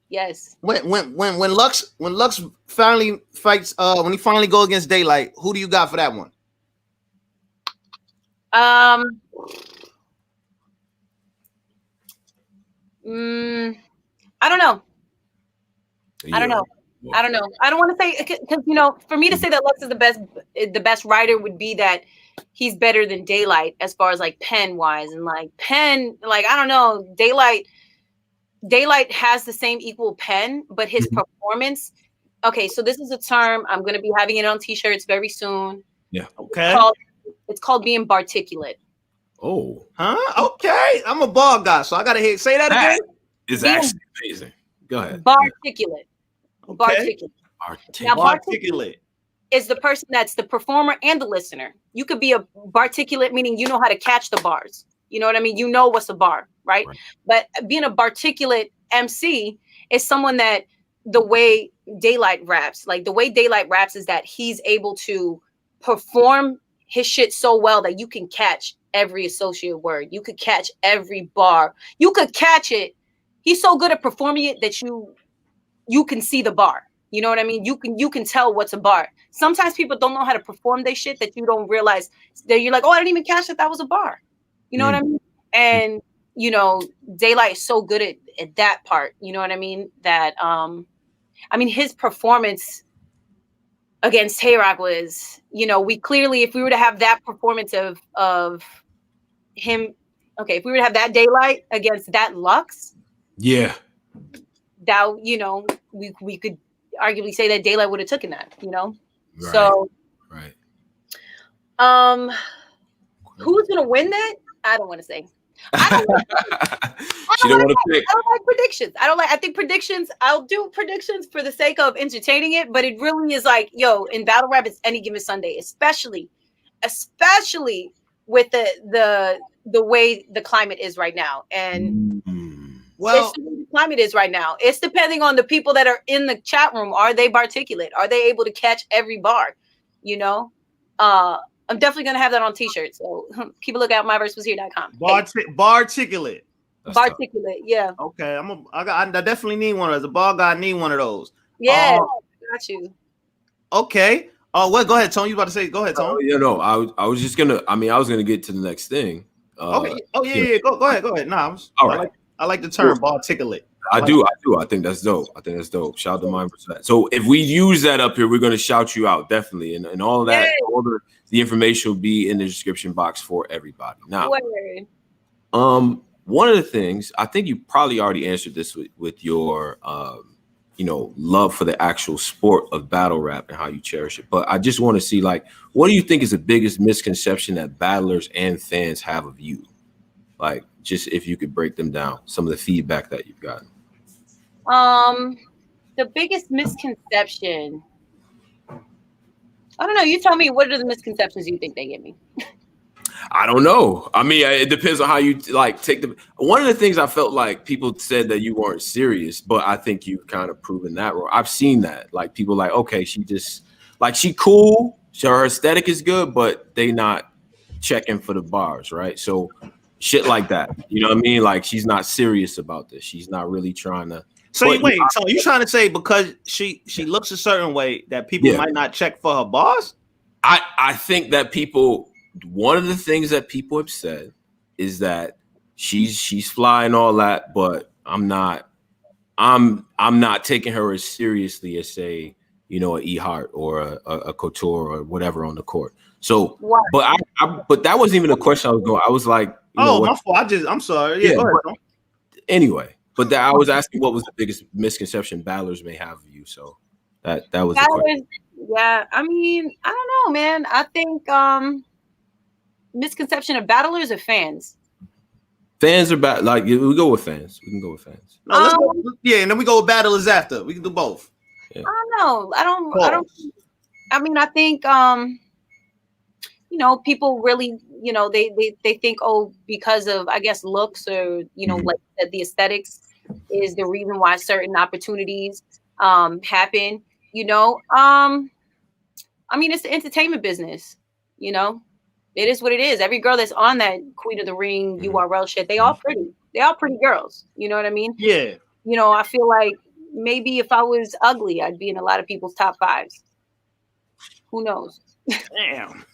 Yes. When Lux finally fights, when he finally go against Daylight, who do you got for that one? I don't know. I don't know. I don't know. I don't want to say because for me to say that Lux is the best writer would be that he's better than Daylight as far as like pen wise and like pen. Like I don't know. Daylight has the same equal pen, but his performance. Okay, so this is a term I'm going to be having it on t-shirts very soon. Yeah. Okay. It's called being barticulate. Oh. Huh? Okay. I'm a bar guy, so I gotta say that again. It's actually amazing. Go ahead. Barticulate. Okay. Barticulate. Now, barticulate is the person that's the performer and the listener. You could be a barticulate, meaning you know how to catch the bars. You know what I mean? You know what's a bar, right? But being a barticulate MC is someone that the way Daylight raps is that he's able to perform his shit so well that you can catch every associated word. You could catch every bar. You could catch it. He's so good at performing it that you can see the bar. You know what I mean? You can tell what's a bar. Sometimes people don't know how to perform their shit that you don't realize that you're like, oh, I didn't even catch that was a bar. You know what I mean? And Daylight is so good at that part. You know what I mean? That his performance against Tay-Rock was, we clearly, if we were to have that performance of him, okay, if we were to have that Daylight against that Lux, yeah, that we could arguably say that Daylight would have taken that, Right. So right. Who's gonna win that? I don't want to say. She don't want to pick. I don't like predictions. I think predictions, I'll do predictions for the sake of entertaining it, but it really is like, in battle rap, it's any given Sunday, especially with the way the climate is right now. And well, the climate is right now. It's depending on the people that are in the chat room. Are they barticulate? Are they able to catch every bar? I'm definitely going to have that on t-shirts. So keep a look out. MyVerseWasHere.com. Barticulate. Barticulate. Yeah. Okay. I definitely need one of those. The bar guy need one of those. Yeah. Got you. Okay. Go ahead, Tony. You about to say? Go ahead, Tony. I was just gonna. I was gonna get to the next thing. Okay. Oh yeah. Go ahead. Nah. All right. I like the term barticulate. I do. I think that's dope. Shout out to MyVerse for that. So if we use that up here, we're gonna shout you out definitely, and all of that. Yay. All the information will be in the description box for everybody. Now, one of the things I think you probably already answered this with your love for the actual sport of battle rap and how you cherish it. But I just want to see, what do you think is the biggest misconception that battlers and fans have of you? Like, just if you could break them down, some of the feedback that you've gotten. The biggest misconception. I don't know. You tell me, what are the misconceptions you think they give me? I don't know. It depends on how you take them. One of the things I felt like people said that you weren't serious, but I think you've kind of proven that wrong. I've seen that. Like people okay, she just she cool. Her aesthetic is good, but they not checking for the bars, right? So shit like that. You know what I mean? Like she's not serious about this. She's not really trying to. So you trying to say because she looks a certain way that people might not check for her bars? I think that one of the things that people have said is that she's fly and all that, but I'm not taking her as seriously as, say, you know, an E Hart or a Couture or whatever on the court. So, but that wasn't even a question I was going. I was like, my fault. I'm sorry. Yeah, go ahead. Anyway, but I was asking what was the biggest misconception battlers may have of you. So that was the question. Yeah, I mean, I don't know, man. I think misconception of battlers or fans. Fans are bad. Like, we go with fans. We can go with fans. No, let's go. Yeah, and then we go with battlers after. We can do both. Yeah. I don't know. I don't. I mean, I think you know, people really, you know, they think, oh, because of, I guess, looks or, you know, like the aesthetics is the reason why certain opportunities happen. You know, I mean, it's the entertainment business. You know, it is what it is. Every girl that's on that Queen of the Ring URL shit, they all pretty. They all pretty girls. You know what I mean? Yeah. You know, I feel like maybe if I was ugly, I'd be in a lot of people's top fives. Who knows? Damn.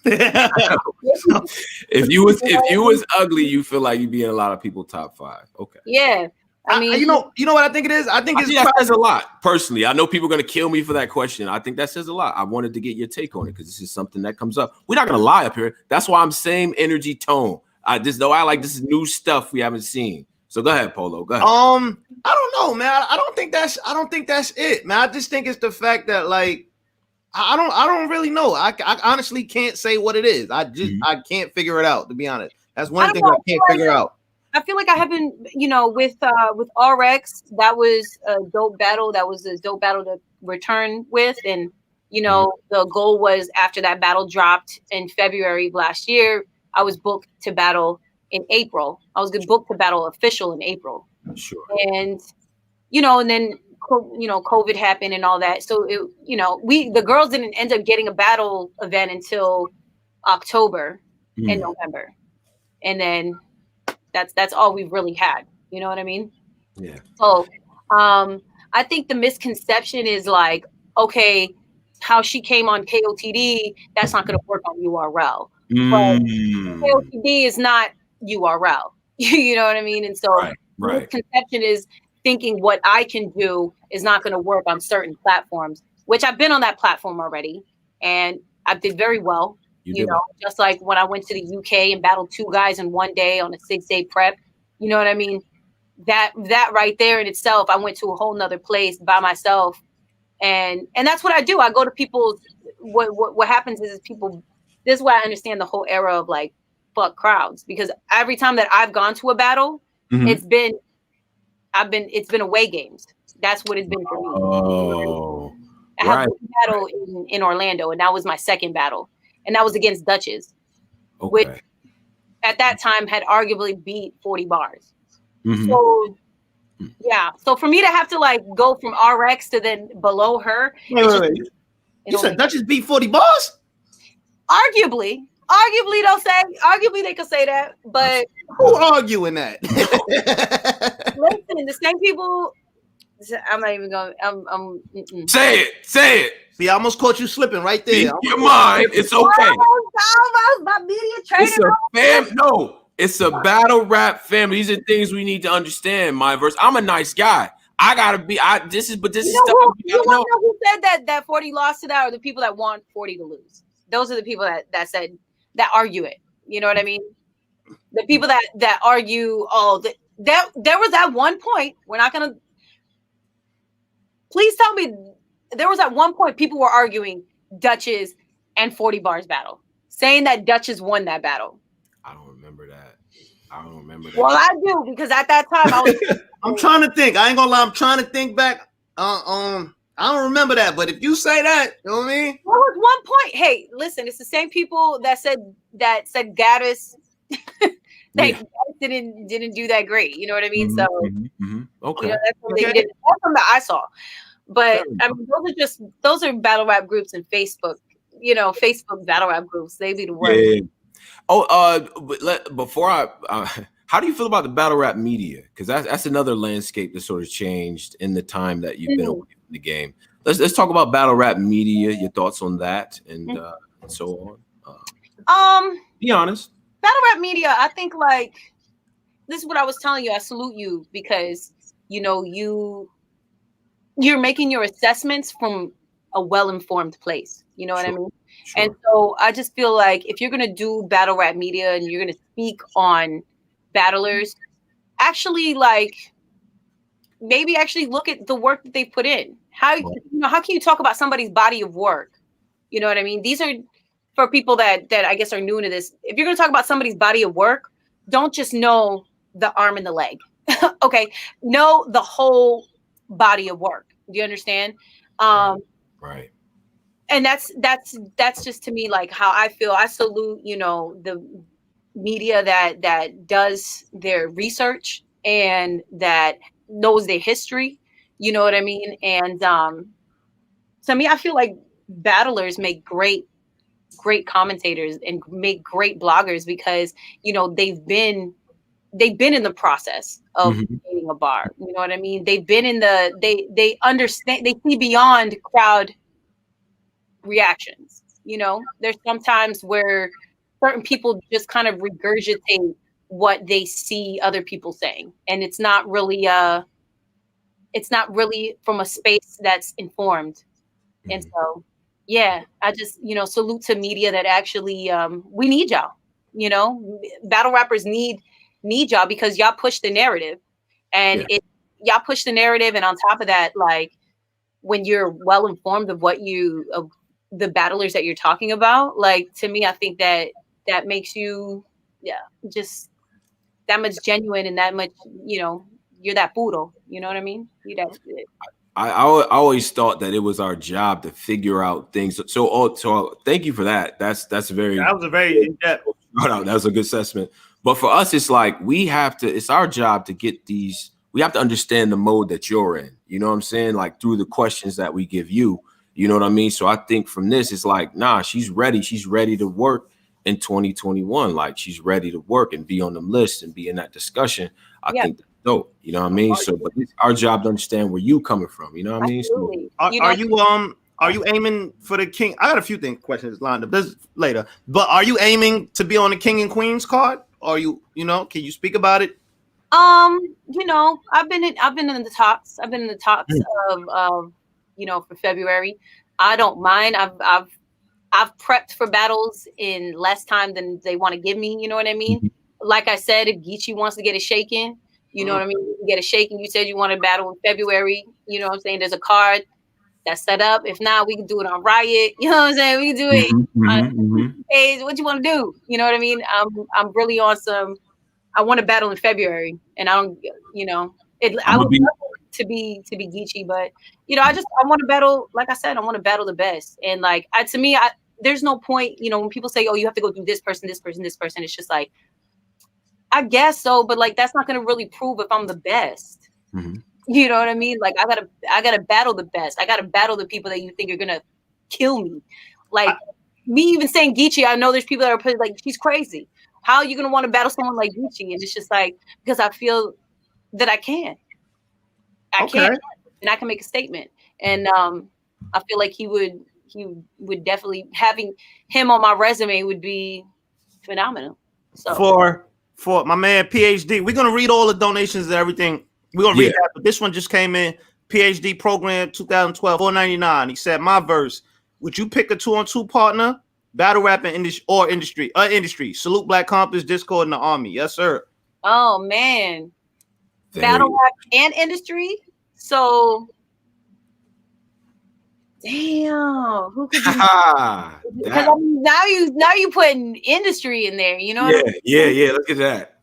if you was ugly, you feel like you'd be in a lot of people's top five. Okay. Yeah. I mean, you know what I think it is? I think that says a lot. Personally, I know people are going to kill me for that question. I think that says a lot. I wanted to get your take on it because this is something that comes up. We're not going to lie up here. That's why I'm same energy tone. I like this is new stuff we haven't seen. So go ahead, Polo. Go ahead. I don't know, man. I don't think that's it, man. I just think it's the fact that, like, I don't really know. I honestly can't say what it is. I can't figure it out, to be honest. That's one thing I can't figure out. I feel like I haven't, you know, with RX, that was a dope battle. That was a dope battle to return with. And, you know, the goal was after that battle dropped in February of last year, I was booked to battle in April. I was booked to battle official in April. Sure. And, you know, and then, you know, COVID happened and all that. So, you know, the girls didn't end up getting a battle event until October and November. And then that's all we've really had. You know what I mean? Yeah. So I think the misconception is like, okay, how she came on KOTD, that's not going to work on URL. But KOTD is not URL. You know what I mean? And so the misconception is thinking what I can do is not going to work on certain platforms, which I've been on that platform already. And I did very well. You know, just like when I went to the UK and battled 2 guys in 1 day on a 6-day prep, you know what I mean? That right there in itself, I went to a whole nother place by myself. And that's what I do. I go to people's, what happens is people, this is why I understand the whole era of like, fuck crowds, because every time that I've gone to a battle, it's been away games. That's what it's been for me. Oh, I had a battle in Orlando, and that was my second battle. And that was against Duchess, which at that time had arguably beat 40 bars. So, yeah. So for me to have to like go from RX to then below her. Wait. You said Duchess beat 40 bars? Arguably they could say that, but who arguing that? Listen, the same people. I'm not even going. Say it. See, I almost caught you slipping right there. Your mind. It's okay. Almost my media trainer. It's a battle rap family. These are things we need to understand. MyVerse. I'm a nice guy. I gotta be. This is stuff. You know who said that 40 lost to that, or the people that want 40 to lose? Those are the people that said that argue it. You know what I mean? The people that argue. There was at one point. We're not gonna. Please tell me. There was at one point people were arguing Duchess and 40 bars battle, saying that Duchess won that battle. I don't remember that. Well, I do, because at that time I was. I'm trying to think. I ain't gonna lie. I'm trying to think back. I don't remember that. But if you say that, you know what I mean? There was one point. Hey, listen, it's the same people that said Gaddis. Gaddis didn't do that great. You know what I mean? So okay, you know, that's what they did. That's something that I saw. But I mean, those are battle rap groups and Facebook. You know, Facebook battle rap groups. They be the worst. Yeah. Before how do you feel about the battle rap media? Because that's another landscape that sort of changed in the time that you've been away from the game. Let's talk about battle rap media. Your thoughts on that, and and so on? Be honest. Battle rap media, I think like this is what I was telling you. I salute you because you're making your assessments from a well-informed place. You know what I mean? Sure. And so I just feel like if you're gonna do battle rap media and you're gonna speak on battlers, actually maybe actually look at the work that they put in. How can you talk about somebody's body of work? You know what I mean? These are for people that I guess are new into this. If you're gonna talk about somebody's body of work, don't just know the arm and the leg. Okay, know the whole body of work. Do you understand? Right. And that's just to me like how I feel. I salute the media that does their research and that knows their history. You know what I mean? And to me, I feel like battlers make great commentators and make great bloggers because they've been in the process of creating a bar. You know what I mean? They've been in they understand, they see beyond crowd reactions. There's sometimes where certain people just kind of regurgitate what they see other people saying, and it's not really from a space that's informed. And so yeah, I just salute to media that actually we need y'all. Battle rappers need y'all because y'all push the narrative, and y'all push the narrative, and on top of that, like when you're well informed of the battlers that you're talking about, like to me, I think that makes you just that much genuine and that much you're that puro. You know what I mean? I always thought that it was our job to figure out things. So thank you for that. That was a very in-depth. That was a good assessment. But for us, it's like it's our job to get these. We have to understand the mode that you're in. You know what I'm saying? Like through the questions that we give you. You know what I mean? So I think from this, it's like, nah, she's ready. She's ready to work in 2021. Like she's ready to work and be on them lists and be in that discussion. I think that's dope. You know what I mean? So, but it's our job to understand where you coming from. You know what I mean? So, are you aiming for the king? I got a few questions lined up. This later, but are you aiming to be on the king and queens card? Are you? Can you speak about it? I've been in the talks. I've been in the talks of for February. I don't mind. I've prepped for battles in less time than they want to give me. You know what I mean? Like I said, if Geechee wants to get it shaken, you know what I mean? You can get it shaken. You said you want to battle in February. You know what I'm saying? There's a card that's set up. If not, we can do it on Riot. You know what I'm saying? We can do it on page. What you want to do? You know what I mean? I'm really on some. I want to battle in February, and I don't. I would love to be Geechee, but I want to battle. Like I said, I want to battle the best, and like to me, there's no point. When people say, "Oh, you have to go through this person," it's just like, I guess so, but like that's not going to really prove if I'm the best. You know what I mean? Like I gotta battle the best. I gotta battle the people that you think are gonna kill me. Like me even saying Geechee, I know there's people that are putting like she's crazy. How are you gonna want to battle someone like Geechee? And it's just like because I feel that I can. I can, and I can make a statement. And I feel like he would definitely having him on my resume would be phenomenal. So for my man PhD, we're gonna read all the donations and everything. We're gonna read that, but this one just came in. PhD program 2012, $4.99. He said, MyVerse, would you pick a 2-on-2 partner? Battle rap and industry. Salute Black Compass, Discord, and the Army. Yes, sir. Oh man. Battle rap and industry. So damn, who could you because now you putting industry in there, you know? Yeah. Look at that.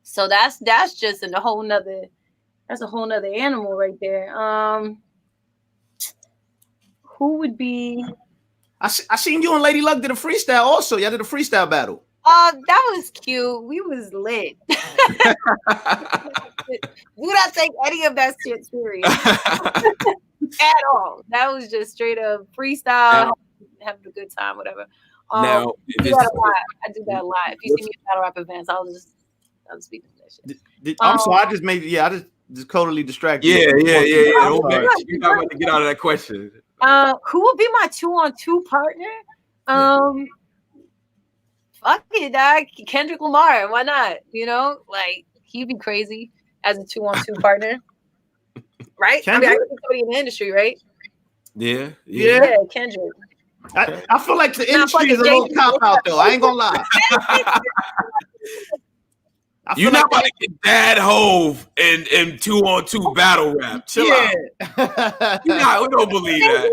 So that's just a whole nother animal right there. Who would be? I seen you and Lady Luck did a freestyle also. Y'all did a freestyle battle. That was cute. We was lit. Do not take any of that shit serious at all. That was just straight up freestyle, having a good time, whatever. I do that a lot. If you see me at battle rap events, I'll just speak that shit. I'm sorry, I just totally distracted. Yeah. You're not going to get out of that question. Who would be my 2-on-2 partner? Fuck it, dog. Kendrick Lamar. Why not? You know, like he'd be crazy as a 2-on-2 partner, right? Kendrick? I mean, I think somebody in the industry, right? Yeah. Yeah, Kendrick. I feel like the industry is a little cop out though. I ain't gonna lie. You're not about to get Dad Hove and 2-on-2 battle rap. Chill out. You don't believe that.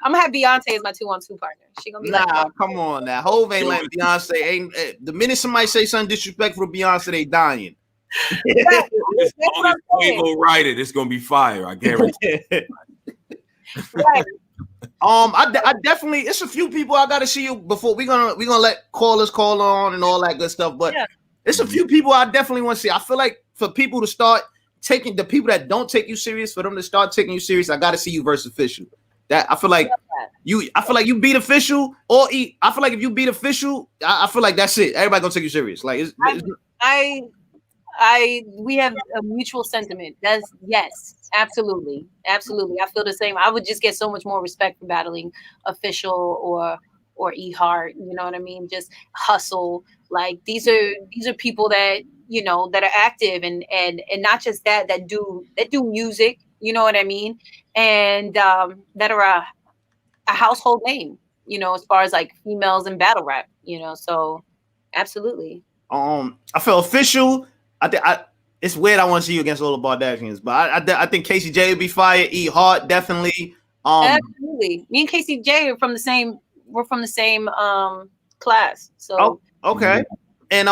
I'm gonna have Beyonce as my 2-on-2 partner. She gonna be come on now. Hove ain't letting Beyonce. The minute somebody say something disrespectful to Beyonce, they dying. As long as Quavo write it, it's gonna be fire. I guarantee. Right. I definitely. It's a few people I gotta see you before we gonna let callers call on and all that good stuff. But it's a few people I definitely want to see. I feel like for people to start taking the people that don't take you serious, for them to start taking you serious, I gotta see you versus Official. That I feel like you beat Official or eat. I feel like if you beat Official, I feel like that's it. Everybody gonna take you serious. Like we have a mutual sentiment. That's yes, absolutely. I feel the same. I would just get so much more respect for battling Official or E Heart. You know what I mean? Just hustle. Like these are people that that are active and not just that do music. You know what I mean? And that are a household name. As far as like females in battle rap. So absolutely. I feel Official. It's weird. I want to see you against all the Bardashians, but I think Casey J would be fire. E Heart definitely. Absolutely. Me and Casey J are from the same. We're from the same class. So okay. And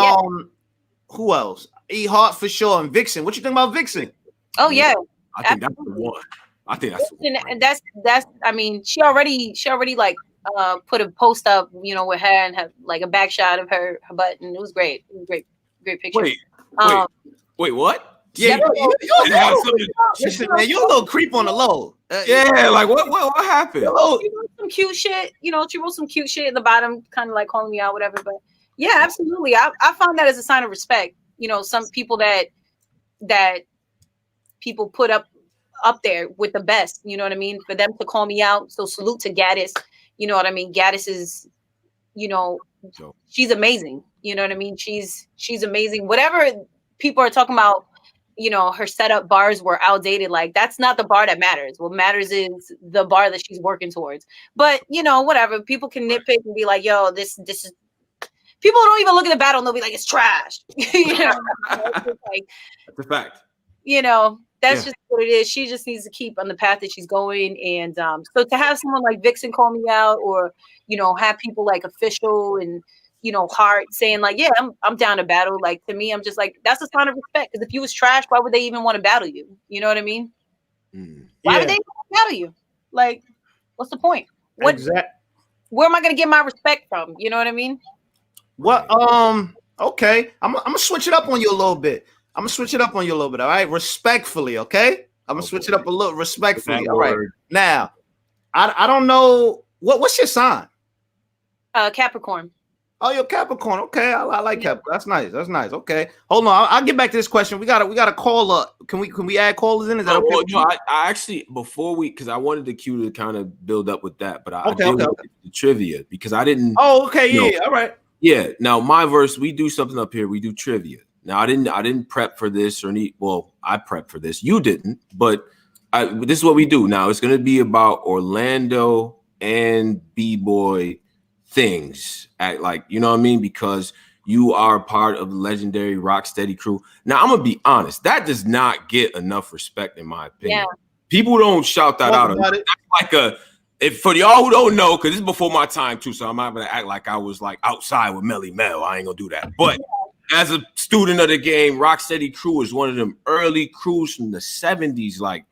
who else? E Heart for sure. And Vixen. What you think about Vixen? Oh yeah. I think that's the one. I think that's the one. And that's. I mean, she already like put a post up, with her and have like a back shot of her butt, and it was great. It was a great picture. Wait, what? Yeah, listen, man, you're a little creep on the low. Like what happened? She wrote some cute shit. She wrote some cute shit in the bottom, kind of like calling me out, whatever. But yeah, absolutely. I found that as a sign of respect. Some people that people put up there with the best. You know what I mean? For them to call me out. So salute to Gaddis. You know what I mean? Gaddis is, she's amazing. You know what I mean? She's amazing. Whatever people are talking about, her setup bars were outdated. Like that's not the bar that matters. What matters is the bar that she's working towards. But whatever. People can nitpick and be like, yo, this is. People don't even look at the battle and they'll be like, it's trash. It's like, that's a fact. That's just what it is. She just needs to keep on the path that she's going. And so to have someone like Vixen call me out, or have people like Official and Heart saying like, yeah, I'm down to battle. Like to me, I'm just like, that's a sign of respect. Because if you was trash, why would they even want to battle you? You know what I mean? Why would they want to battle you? Like, what's the point? Where am I gonna get my respect from? You know what I mean? What? Okay. I'm gonna switch it up on you a little bit. All right, respectfully. Okay, I'm gonna switch it up a little respectfully. All right. Now, I don't know what's your sign. Capricorn. Oh, you're Capricorn. Okay, I like Capricorn. That's nice. Okay, hold on. I'll get back to this question. We got a caller. Can we add callers in? Is that okay? Well, I actually because I wanted the queue to kind of build up with that, but I did the trivia because I didn't. Oh, okay, yeah, all right. Yeah. Now, MyVerse, we do something up here. We do trivia. Now, I didn't prep for this I prepped for this. You didn't, but this is what we do. Now, it's going to be about Orlando and B-Boy things you know what I mean? Because you are part of the legendary Rocksteady Crew. Now, I'm going to be honest. That does not get enough respect, in my opinion. Yeah. People don't shout that out. That's like if for y'all who don't know, because this is before my time, too, so I'm not going to act like I was like outside with Melly Mel. I ain't going to do that. But as a student of the game, Rocksteady Crew is one of them early crews from the 70s. Like,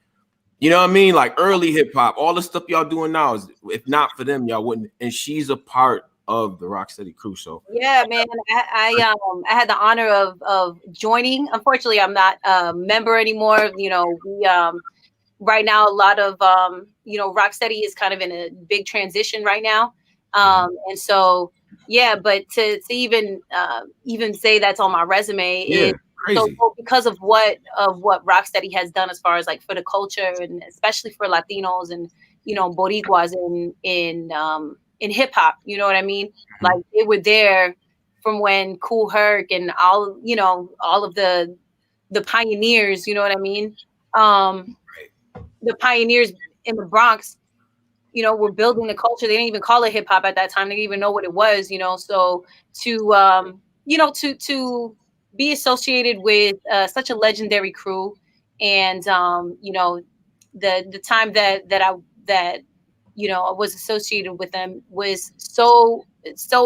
you know what I mean? Like early hip hop. All the stuff y'all doing now is, if not for them, y'all wouldn't. And she's a part of the Rocksteady Crew. So yeah, man. I had the honor of joining. Unfortunately, I'm not a member anymore. We right now a lot of Rocksteady is kind of in a big transition right now. And so yeah, but to even say that's on my resume is so because of what Rocksteady has done as far as like for the culture and especially for Latinos and Boricuas in hip hop. You know what I mean? Like they were there from when Kool Herc and all, you know, all of the pioneers, you know what I mean? The pioneers in the Bronx, you know, were building the culture. They didn't even call it hip hop at that time. They didn't even know what it was, you know. So to you know, to be associated with such a legendary crew, and you know, the time that you know, I was associated with them was so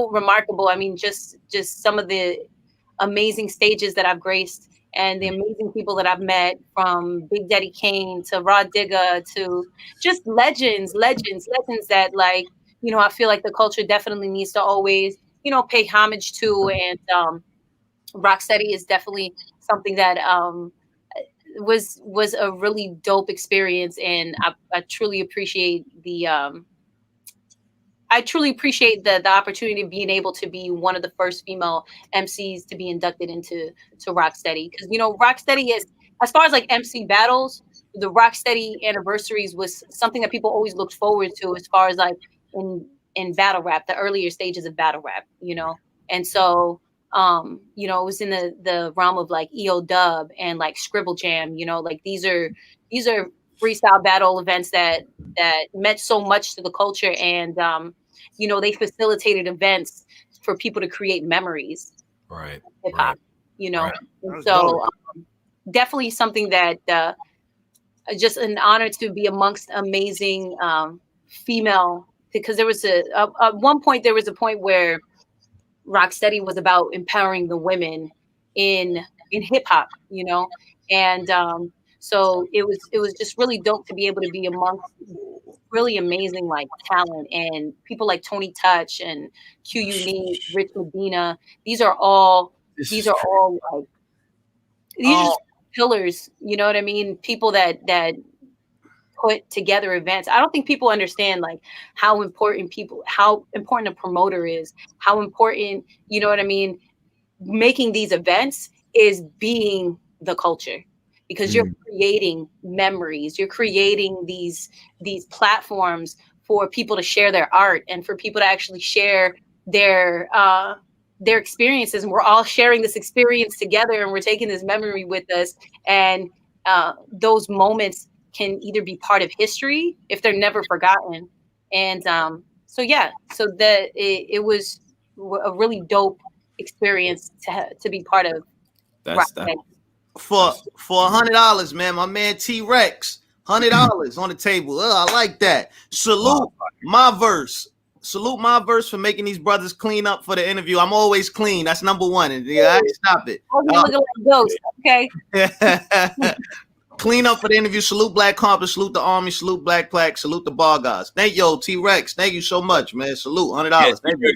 remarkable. I mean, just some of the amazing stages that I've graced and the amazing people that I've met, from Big Daddy Kane to Rod Digger to just legends that, like, you know, I feel like the culture definitely needs to always, you know, pay homage to. And Rocksteady is definitely something that was a really dope experience, and I truly appreciate the opportunity of being able to be one of the first female MCs to be inducted into Rocksteady. Because, you know, Rocksteady is, as far as like MC battles, the Rocksteady anniversaries was something that people always looked forward to, as far as like in battle rap, the earlier stages of battle rap, you know. And so you know, it was in the realm of like EO Dub and like Scribble Jam, you know, like these are freestyle battle events that meant so much to the culture. And you know, they facilitated events for people to create memories. Right. Hip hop, you know. Right. And so definitely something that just an honor to be amongst amazing female, because there was at one point, there was a point where Rocksteady was about empowering the women in hip hop, you know. And so it was just really dope to be able to be amongst really amazing like talent and people like Tony Touch and Q Unique, Rich Medina. These are all like these are just pillars, you know what I mean? People that put together events. I don't think people understand like how important a promoter is, how important, you know what I mean, making these events is being the culture, because you're creating memories, you're creating these platforms for people to share their art and for people to actually share their experiences, and we're all sharing this experience together, and we're taking this memory with us. And those moments can either be part of history if they're never forgotten. And so it was a really dope experience to be part of. That's that. For $100, man, my man T-Rex, $100 on the table. I like that. Salute MyVerse. Salute MyVerse for making these brothers clean up for the interview. I'm always clean. That's number one. And yeah, stop it. Look like a ghost. Okay. Clean up for the interview. Salute Black Compass. Salute the Army. Salute Black Plaque. Salute the Bar Guys. Thank you, T-Rex. Thank you so much, man. Salute. $100. Thank you.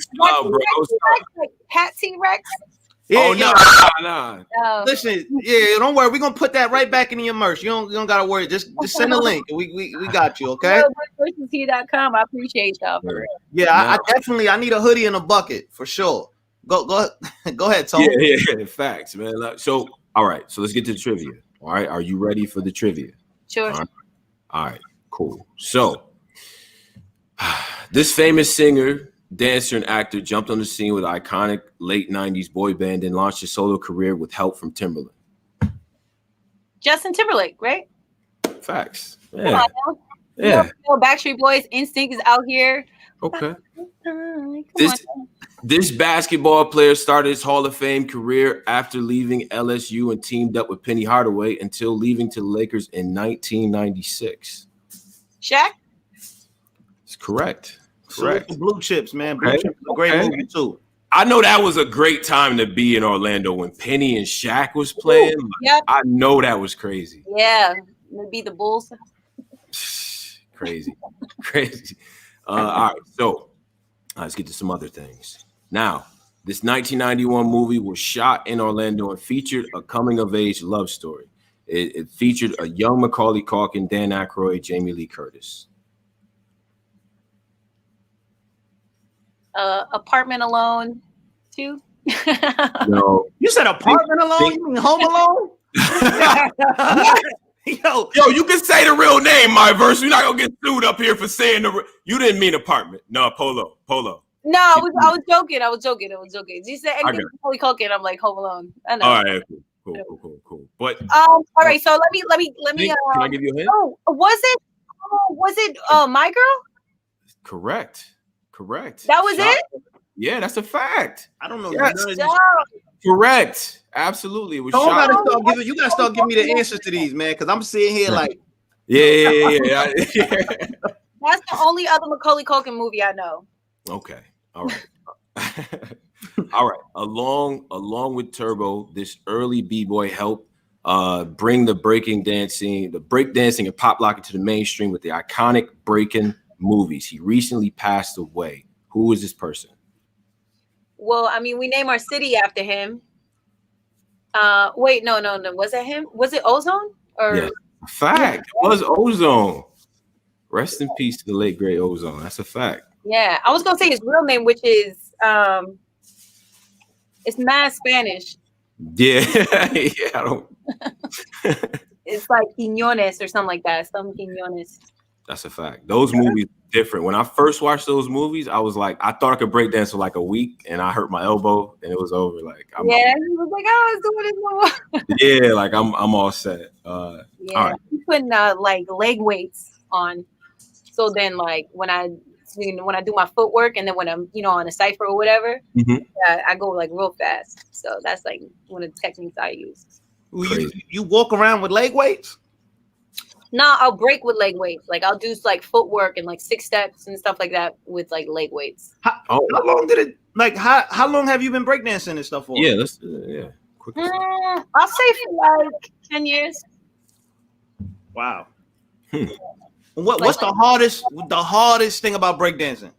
Pat T-Rex. Yeah, no. Listen, don't worry. We're gonna put that right back into your merch. You don't gotta worry. Just send a link. We got you, okay? MyVerse.com. I appreciate y'all. Yeah, I need a hoodie and a bucket for sure. Go ahead, Tom. Yeah, facts, man. So, all right. So let's get to the trivia. All right, are you ready for the trivia? Sure. All right, cool. So, this famous singer, dancer, and actor jumped on the scene with an iconic late 90s boy band and launched his solo career with help from Timberland. Justin Timberlake, right? Facts. Yeah. Yeah. Backstreet Boys, Instinct is out here. Okay. This basketball player started his Hall of Fame career after leaving LSU and teamed up with Penny Hardaway until leaving to the Lakers in 1996. Shaq? It's correct. Correct. Blue Chips, man. Blue Chips is a great movie too. I know that was a great time to be in Orlando when Penny and Shaq was playing. Yep. I know that was crazy. Yeah, maybe the Bulls. Crazy. All right, so let's get to some other things. Now, this 1991 movie was shot in Orlando and featured a coming-of-age love story. It featured a young Macaulay Culkin, Dan Aykroyd, Jamie Lee Curtis. Apartment Alone 2. No. You said Apartment Alone? You mean Home Alone? Yo, you can say the real name, MyVerse. We're not gonna get sued up here for saying you didn't mean apartment. No, Polo. No, I was joking. I was joking. You said anything Macaulay Culkin, I'm like Home Alone. I know. All right, cool. But all right. So let me. Can I give you a hint? Oh, was it My Girl? Correct. That was it? Yeah, that's a fact. I don't know. Yes. Correct. Absolutely. It was you gotta start giving me the answers to these, man, because I'm sitting here like yeah. That's the only other Macaulay Culkin movie I know. Okay. All right. All right. Along with Turbo, this early B-boy helped bring the breakdancing and pop locking to the mainstream with the iconic breaking movies. He recently passed away. Who is this person? Well, I mean, we name our city after him. Wait, no. Was it him? Was it Ozone? Or yeah, fact. It was Ozone. Rest in peace to the late great Ozone. That's a fact. Yeah, I was gonna say his real name, which is it's mad Spanish. Yeah, I don't. It's like Quiñones or something like that. Some Quiñones. That's a fact. Those movies are different. When I first watched those movies, I was like, I thought I could break dance for like a week, and I hurt my elbow, and it was over. Like, he was like, I was doing it more. Yeah, like I'm all set. Yeah, all right. I'm putting like leg weights on. So then, like when I do my footwork, and then when I'm on a cipher or whatever, I go like real fast. So that's like one of the techniques I use. You walk around with leg weights? No, I'll break with leg weights. Like I'll do like footwork and like 6 steps and stuff like that with like leg weights. How long did it? Like how long have you been breakdancing and stuff for? Yeah, let's quick. I'll say for like 10 years. Wow. What's the hardest thing about breakdancing?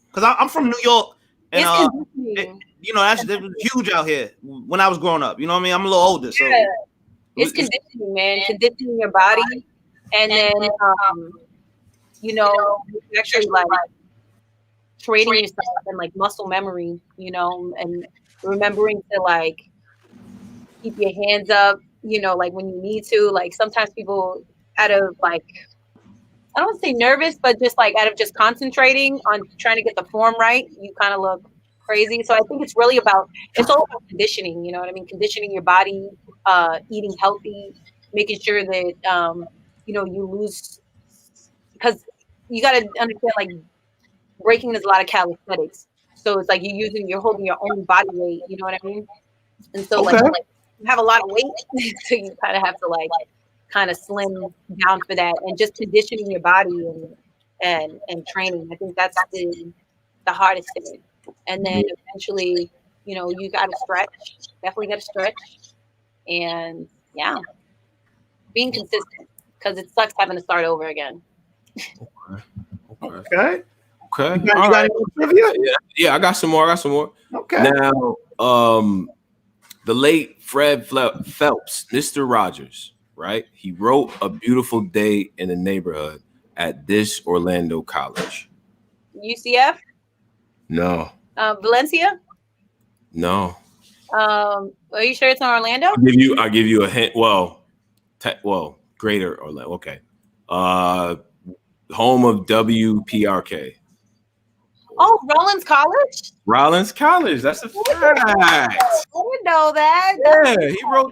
Because I'm from New York, and that's huge out here when I was growing up. You know what I mean? I'm a little older, so it's conditioning, man. Conditioning your body, and then actually like training yourself and like muscle memory, and remembering to like keep your hands up, like when you need to. Like sometimes people out of like, I don't want to say nervous, but just like out of just concentrating on trying to get the form right, you kind of look crazy. So I think it's all about conditioning, you know what I mean? Conditioning your body, eating healthy, making sure that, you lose, because you got to understand, like breaking is a lot of calisthenics. So it's like you're holding your own body weight, you know what I mean? And so like you have a lot of weight, so you kind of have to like kind of slim down for that, and just conditioning your body and training. I think that's the hardest thing. And then eventually, you got to stretch. Definitely got to stretch, and being consistent, because it sucks having to start over again. Okay. All right. Yeah, I got some more. Okay. Now, the late Fred Phelps, Mr. Rogers, right? He wrote A Beautiful Day in the Neighborhood at this Orlando college. UCF? No. Valencia? No. Are you sure it's in Orlando? I'll give you a hint. Well, greater Orlando. Okay. Home of WPRK. Oh, Rollins College? Rollins College. That's a fact. I didn't know that.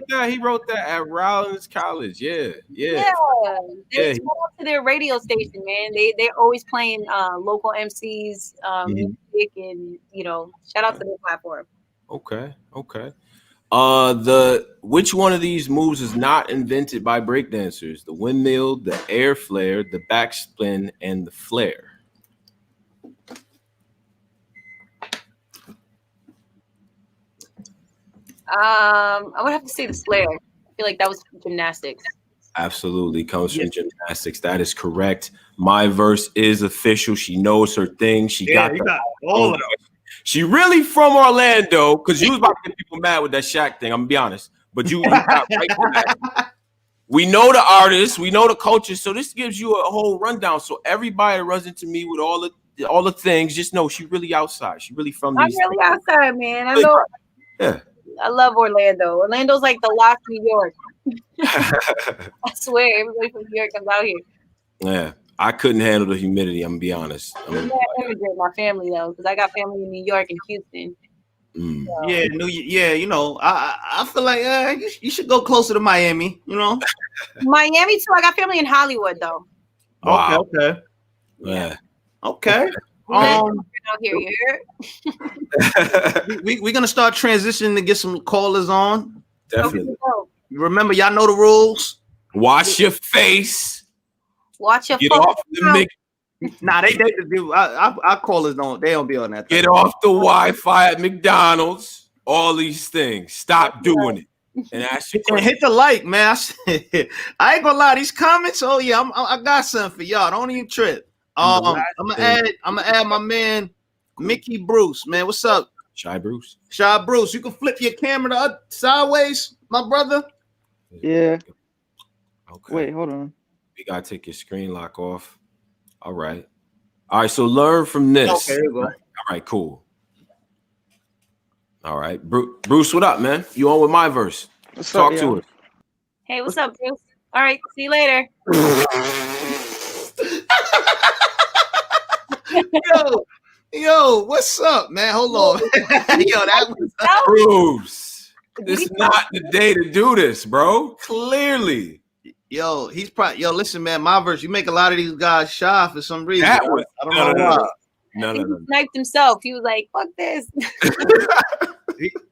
Yeah, he wrote that at Rollins College. Yeah. They go up to their radio station, man. They're always playing local MCs, music, and shout out to their platform. Okay. Which one of these moves is not invented by breakdancers? The windmill, the air flare, the backspin, and the flare. I would have to say the flare. I feel like that was gymnastics. Absolutely comes from gymnastics. That is correct. MyVerse is official. She knows her thing. She got all of it. She really from Orlando, because you was about to get people mad with that Shaq thing. I'm gonna be honest, but you got right to that. We know the artists, we know the coaches, so this gives you a whole rundown. So everybody that runs into me with all the things, just know she really outside. She really from these. I'm really outside, man. I know. Yeah. I love Orlando. Orlando's like the lost New York. I swear, everybody from New York comes out here. Yeah, I couldn't handle the humidity. I'm gonna be honest. I immigrate my family though, because I got family in New York and Houston. Mm. So. Yeah, you know, I feel like you should go closer to Miami. You know, Miami too. I got family in Hollywood though. Wow. Okay. Yeah. Okay. Out here, you heard? We're gonna start transitioning to get some callers on. Definitely. Remember, y'all know the rules. Wash your face. Watch your Get phone. off the Nah, they our callers don't be on that. Get off the Wi-Fi at McDonald's. All these things. Stop doing it. And ask you and hit the like, man. I ain't gonna lie. These comments. Oh yeah, I got something for y'all. Don't even trip. I'm gonna add my man Mickey Bruce. Man, what's up? Shy Bruce. Shy Bruce, you can flip your camera sideways, my brother. Yeah. Okay. Wait, hold on. You gotta take your screen lock off. All right. So learn from this. Okay, there you go. All right, cool. All right, Bruce, what up, man? You on with MyVerse? Talk to us. Hey, what's up, Bruce? All right, see you later. Yo, what's up, man? Hold on. Yo, that was Bruce. This is not the day to do this, bro. Clearly. Yo, he's probably listen, man, MyVerse, you make a lot of these guys shy for some reason. That was I don't know why. No. He sniped himself. He was like, fuck this.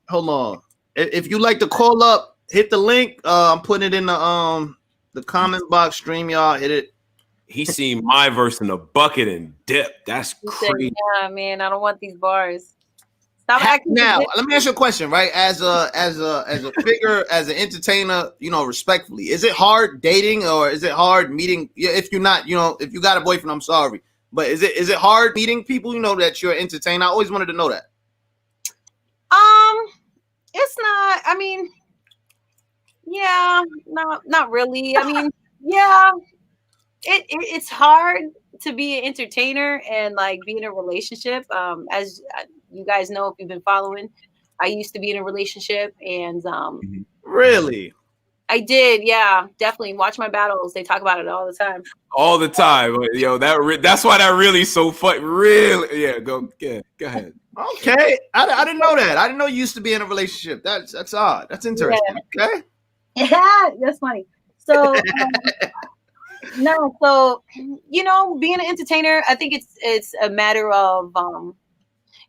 Hold on. If you like to call up, hit the link. I'm putting it in the comment box. Stream, y'all. Hit it. He seen MyVerse in a bucket and dip. That's crazy. Yeah, man, I don't want these bars. Stop acting. Now, let me ask you a question, right? As a figure, as an entertainer, respectfully, is it hard dating or is it hard meeting? If you're not, if you got a boyfriend, I'm sorry, but is it hard meeting people? That you're entertained. I always wanted to know that. It's not. I mean, yeah, not really. I mean, yeah. It's hard to be an entertainer and like be in a relationship. As you guys know, if you've been following, I used to be in a relationship, and really, I did. Yeah, definitely. Watch my battles. They talk about it all the time. All the time, yo. That's why that really so fun. Really, yeah. Go ahead. Okay, I didn't know that. I didn't know you used to be in a relationship. That's odd. That's interesting. Yeah. Okay. Yeah, that's funny. So. No, so being an entertainer, I think it's a matter of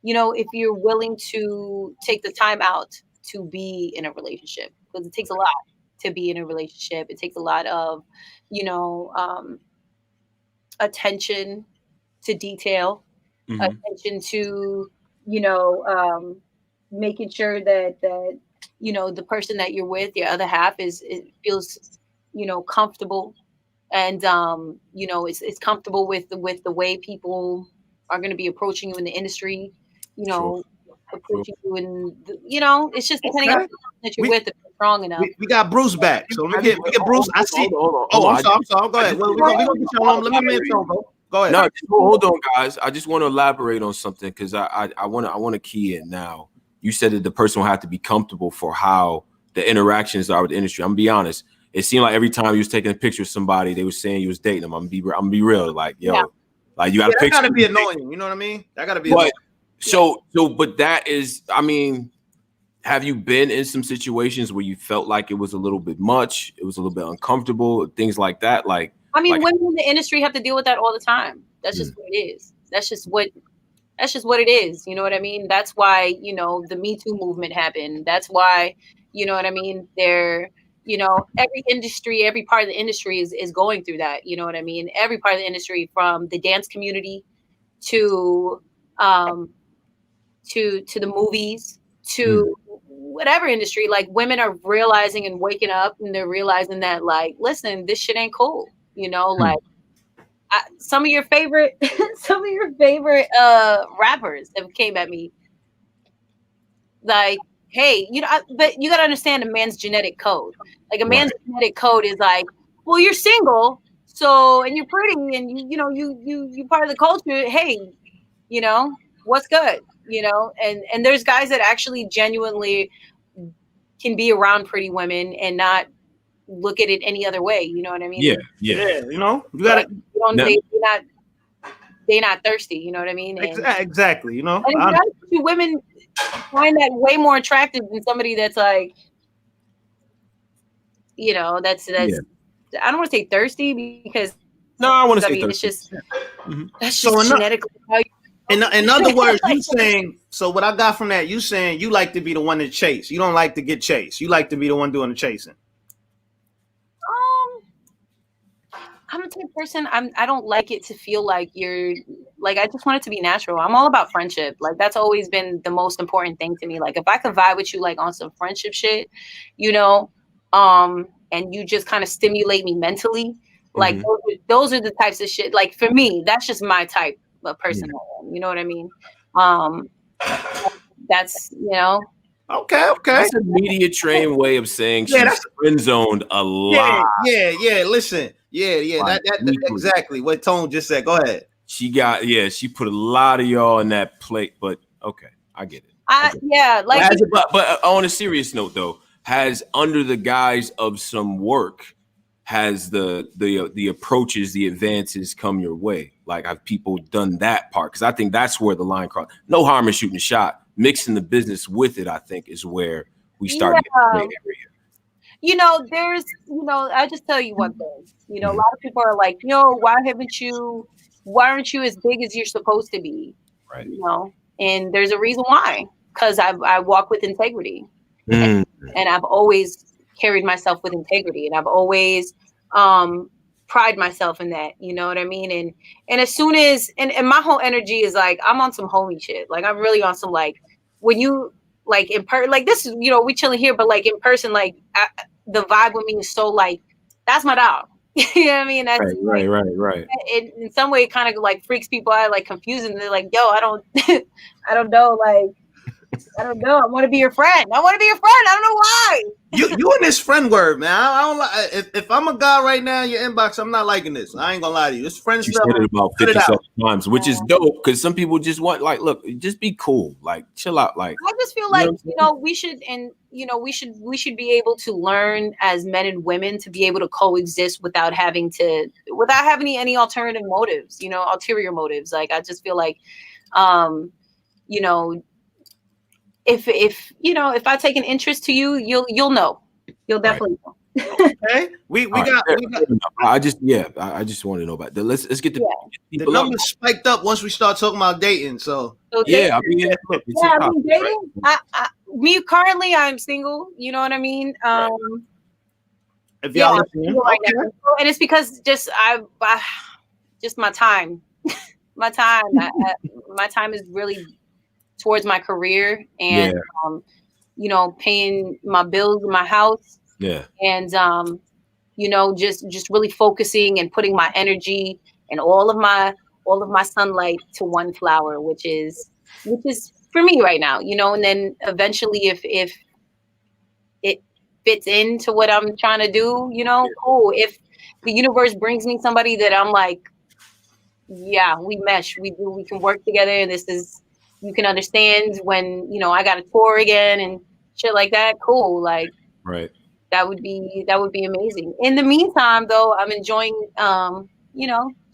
if you're willing to take the time out to be in a relationship, because it takes a lot to be in a relationship. It takes a lot of attention to detail, attention to making sure that the person that you're with, your other half, feels comfortable. And it's comfortable with the way people are going to be approaching you in the industry, approaching you in it's just depending on the person that you're with, if you're strong enough. We got Bruce back, so we get Bruce. I see. I'm sorry. Go ahead. We're gonna get you on. Let me go ahead. No, hold on, guys. I just want to elaborate on something because I want to key in now. You said that the person will have to be comfortable for how the interactions are with the industry. I'm gonna be honest. It seemed like every time you was taking a picture of somebody, they was saying you was dating them. I'm gonna be real. Like, yo, like you got a picture. That gotta be annoying. You know what I mean? That gotta be. But but that is. I mean, have you been in some situations where you felt like it was a little bit much? It was a little bit uncomfortable. Things like that. Like, women in the industry have to deal with that all the time. That's just what it is. That's just what it is. You know what I mean? That's why the Me Too movement happened. That's why what I mean. Every industry, every part of the industry is going through that. You know what I mean? Every part of the industry, from the dance community to the movies, to whatever industry, like women are realizing and waking up, and they're realizing that, like, listen, this shit ain't cool. Like some of your favorite rappers have came at me like, hey, but you got to understand a man's genetic code. Like a man's genetic code is like, well, you're single, so, and you're pretty, and you part of the culture. Hey, what's good, and there's guys that actually genuinely can be around pretty women and not look at it any other way. You know what I mean? Yeah. You know, you gotta. They're not thirsty. You know what I mean? And, exactly. You know, and women find that way more attractive than somebody that's like, you know, that's. I don't want to say thirsty because I want to say thirsty. It's just that's just genetically. In other words, you saying, so what I got from that, you saying you like to be the one to chase. You don't like to get chased. You like to be the one doing the chasing. I'm a type of person. I don't like it to feel like you're like, I just want it to be natural. I'm all about friendship. Like that's always been the most important thing to me. Like if I could vibe with you like on some friendship shit, you know, and you just kind of stimulate me mentally. Like those are the types of shit. Like for me, that's just my type of person. You know what I mean? That's, you know. Okay. That's a media train way of saying she's friend zoned a lot. Yeah. Listen. Yeah. Like, that exactly what Tone just said. Go ahead. She put a lot of y'all in that plate, but okay, I get it. Yeah, like but on a serious note though, has under the guise of some work, has the approaches, the advances come your way? Like have people done that part? Because I think that's where the line cross. No harm in shooting a shot. Mixing the business with it, I think, is where we start getting the area. You know, I just tell you one thing. You know, a lot of people are like, why aren't you as big as you're supposed to be? Right. You know, and there's a reason why. Because I walk with integrity. And I've always carried myself with integrity. And I've always pride myself in that. You know what I mean? And as soon as, and my whole energy is like, I'm on some homie shit. Like, I'm really on some, like, when you, like, in person, like, this is, we chilling here, but, like, in person, like, the vibe with me is so, like, that's my dog. You know what I mean? That's right. In some way, it kind of, like, freaks people out, like, confusing. They're like, yo, I don't know, like, I don't know. I want to be your friend. I don't know why. You in this friend word, man. I don't like. If I'm a guy right now in your inbox, I'm not liking this. I ain't gonna lie to you. It's friend stuff. You said it about 57 times, which is dope because some people just want, like, look, just be cool, like, chill out. Like, I just feel like we should, and we should be able to learn as men and women to be able to coexist without having any alternative motives. Ulterior motives. Like I just feel like, if I take an interest to you, you'll know. You'll definitely know. Okay. We got. I just want to know about that. Let's get the numbers spiked up once we start talking about dating. So yeah, dating. Me currently, I'm single. You know what I mean? If y'all listening, right now. And it's because just my time, my time is really towards my career and paying my bills in my house. Yeah. And just really focusing and putting my energy and all of my sunlight to one flower, which is for me right now, and then eventually if it fits into what I'm trying to do, cool. If the universe brings me somebody that I'm like, yeah, we mesh, we can work together, and you can understand when, I got to tour again and shit like that. Cool. Like, right. That would be amazing. In the meantime, though, I'm enjoying,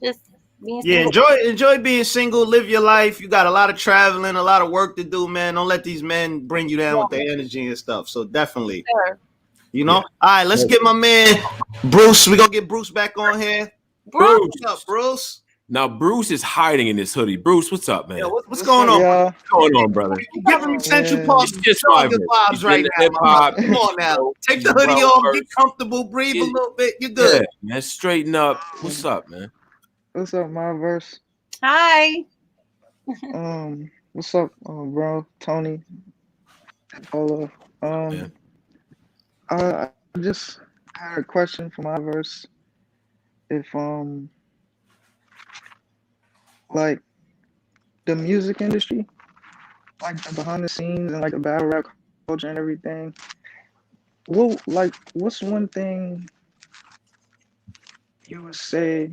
just being single. Yeah, enjoy being single. Live your life. You got a lot of traveling, a lot of work to do, man. Don't let these men bring you down with their energy and stuff. So definitely, sure. All right, let's get my man Bruce. We're going to get Bruce back on here. Bruce. What's up, Bruce? Now, Bruce is hiding in this hoodie. Bruce, what's up, man? Yeah, what's going on? Yeah. What's going on, brother? Give him Central Park. It's just good vibes right now. Come on now. Take the hoodie off. Get comfortable. Breathe a little bit. You're good. Yeah, man. Straighten up. What's up, man? What's up, MyVerse? Hi. What's up, bro? Tony. Paula. I just had a question for MyVerse. If like the music industry, like the behind the scenes and like the battle rap culture and everything, what's one thing you would say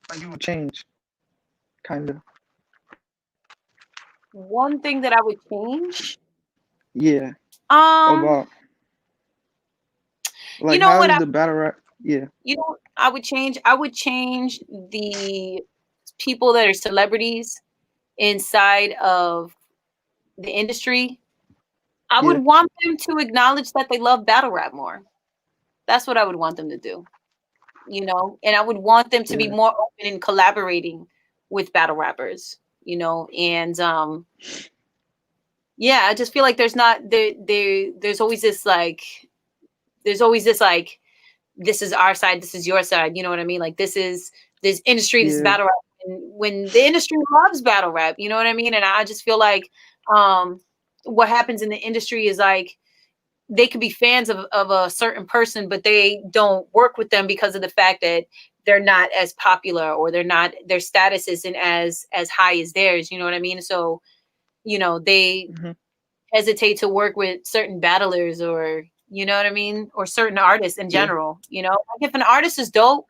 like you would change, kind of? One thing that I would change? Yeah. About Like, you know how what? is the battle rap? Yeah. You know, I would change the people that are celebrities inside of the industry. I would Yeah. want them to acknowledge that they love battle rap more. That's what I would want them to do. You know, and I would want them to be Yeah. more open in collaborating with battle rappers, you know, and yeah, I just feel like there's always this like this is our side, this is your side, you know what I mean? Like this industry, this is Yeah. battle rap. And when the industry loves battle rap, you know what I mean? And I just feel like what happens in the industry is like they could be fans of a certain person, but they don't work with them because of the fact that they're not as popular or their status isn't as high as theirs. You know what I mean? So, you know, they Mm-hmm. hesitate to work with certain battlers or, you know what I mean? Or certain artists in Yeah. general, you know, like if an artist is dope,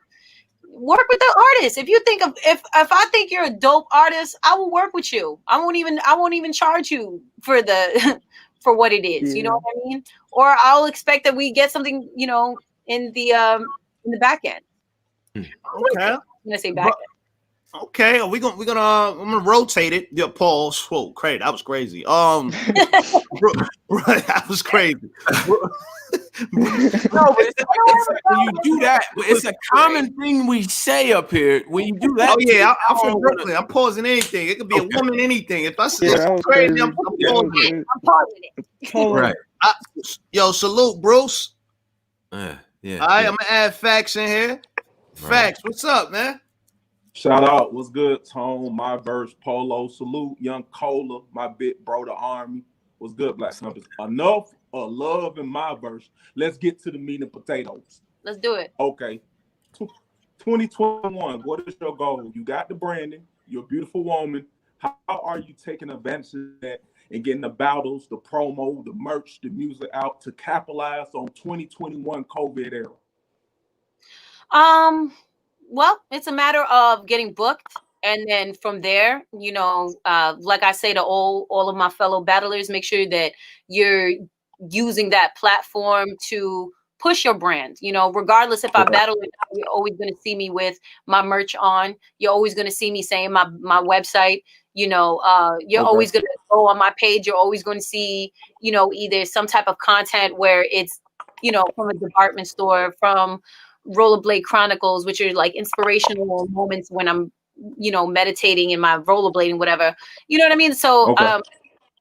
work with the artist. If you think of, if I think you're a dope artist, I will work with you. I won't even charge you for the, for what it is. You know Yeah. what I mean? Or I'll expect that we get something, you know, in the back end. Okay. I'm gonna say back end. Okay, we're gonna I'm gonna rotate it. Yeah, pause. Whoa, crazy. That was crazy. Right, that was crazy. No, but when you do that, it's a common thing we say up here. When you do that, Oh yeah, I'm from Brooklyn. I'm pausing anything. It could be a woman, anything. If I say Yeah, that was crazy, crazy. I'm pausing it. I'm pausing it. right. Yo, salute, Bruce. Yeah. All right, I'm gonna add facts in here. Facts, what's up, man? Shout out, what's good, Tone, MyVerse, Polo, salute, Young Cola, my big bro, the Army. What's good, Black Compass? Enough of love in MyVerse. Let's get to the meat and potatoes. Let's do it. Okay. 2021, what is your goal? You got the branding, you're a beautiful woman. How are you taking advantage of that and getting the battles, the promo, the merch, the music out to capitalize on 2021 COVID era? Well, it's a matter of getting booked, and then from there, you know, like I say to all of my fellow battlers, make sure that you're using that platform to push your brand. You know, regardless if I battle or not, you're always going to see me with my merch on. You're always going to see me saying my website. You know, you're always going to go on my page. You're always going to see, you know, either some type of content where it's, you know, from a department store, from Rollerblade Chronicles, which are like inspirational moments when I'm, you know, meditating in my rollerblading, whatever. You know what I mean? So